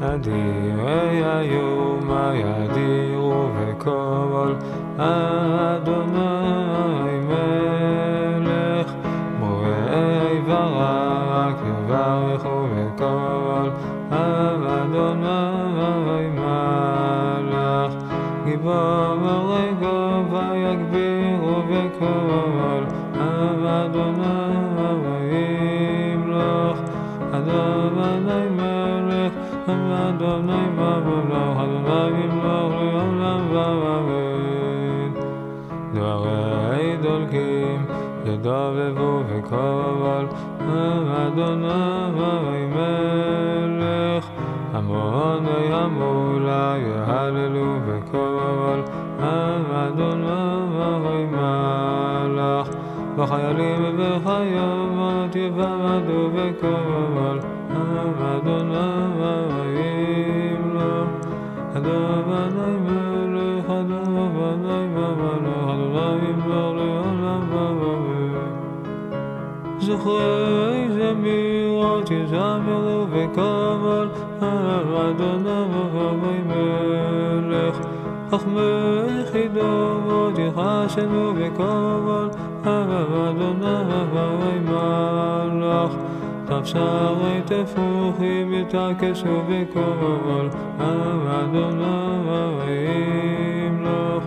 אדירי היום ידירו בקול אדוני מלך בוראי ברק יברכו בקול אדוני מלך גיבורי גובה יגבירו בקול אדוני ימלוך אדוני מלך אדוני מבלוך אדוני ימלוך לעולם ועד דברי דולקים ידבבו בקול אדוני מלך המוני המולה יהללו בקול אדוני מלך וחיילים וחיילות יבעדו בקול אדוני ימלוך אדוני מלך אדוני מבלוך אדוני ימלוך לעולם ועד זוכרי זמירות יזמרו בקול אדוני מלך חכמי חידות יחשנו בקול אדוני מלך תפשרי תפוחים יתעקשו בקול אדוני ימלוך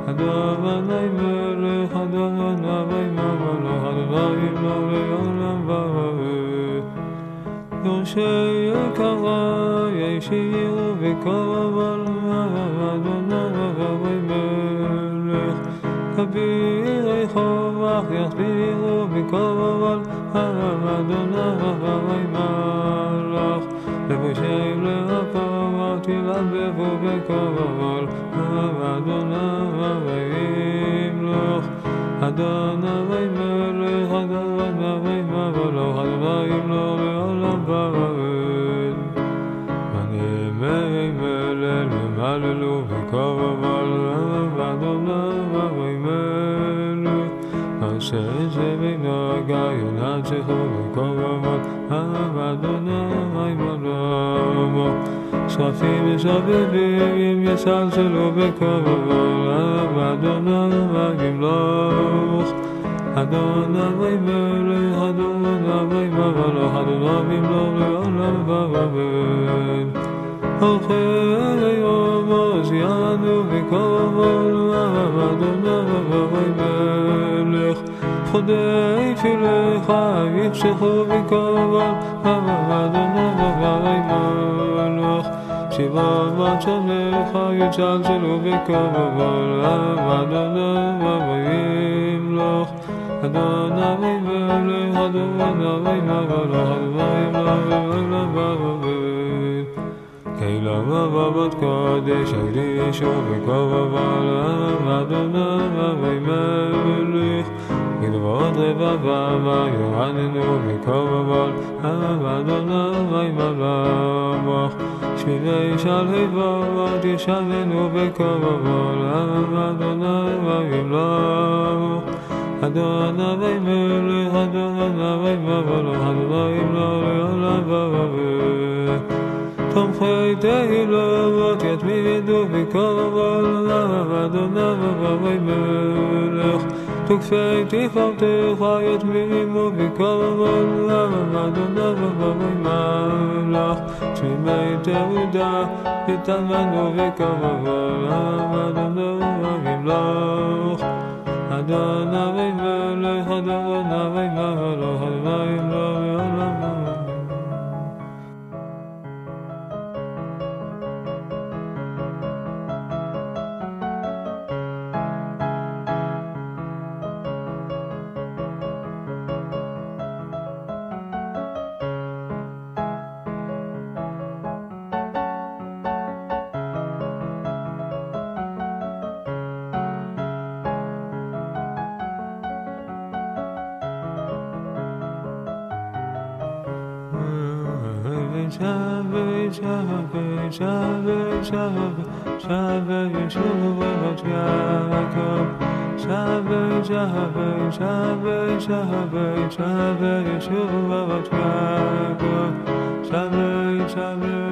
אדוני מלך אדוני מבלוך אדוני ימלוך לעולם ועד יורשי יקרה ישירו בקול אדוני מלך כבירי חובך יחדירו בקול אדוני מלך לבושי להפרות ילבבו בקול אדוני ימלוך אדוני מלך אדוני מבלוך אדוני ימלוך לעולם ועד מני מלל ומללו בקול אדוני מלך עשה שבנגע ינצחו בקול אדוני מלך שרפים ושובבים יסלסלו בקול אדוני ימלוך אדוני מלך אדוני מבלוך אדוני ימלוך לעולם ועד הולכי יום עוזיאנו בקול אדוני מלך חודי פילך יפשחו בקול אדוני מלך שבעת מצונך יצלצלו בקול אדוני ימלוך אדוני מלך אדוני מבלוך אדוני ימלוך לעולם ועד קהילה ובבת קודש הייתי ישוב בקול אדוני מלך גדרות רבבה ירננו בקול אדוני מלך שבילי שלהבות ישבנו בקול אדוני ימלוך אדוני מלך אדוני מבלוך אדוני ימלוך לעולם ועד תומכי תהילות יתמידו בקול אדוני מלך תוקפי תפארתך יתמימו בקול אדוני מלך תמימי תהודה יתאמנו בקול אדוני ימלוך ישועת יעקב שווה ישועת יעקב שווה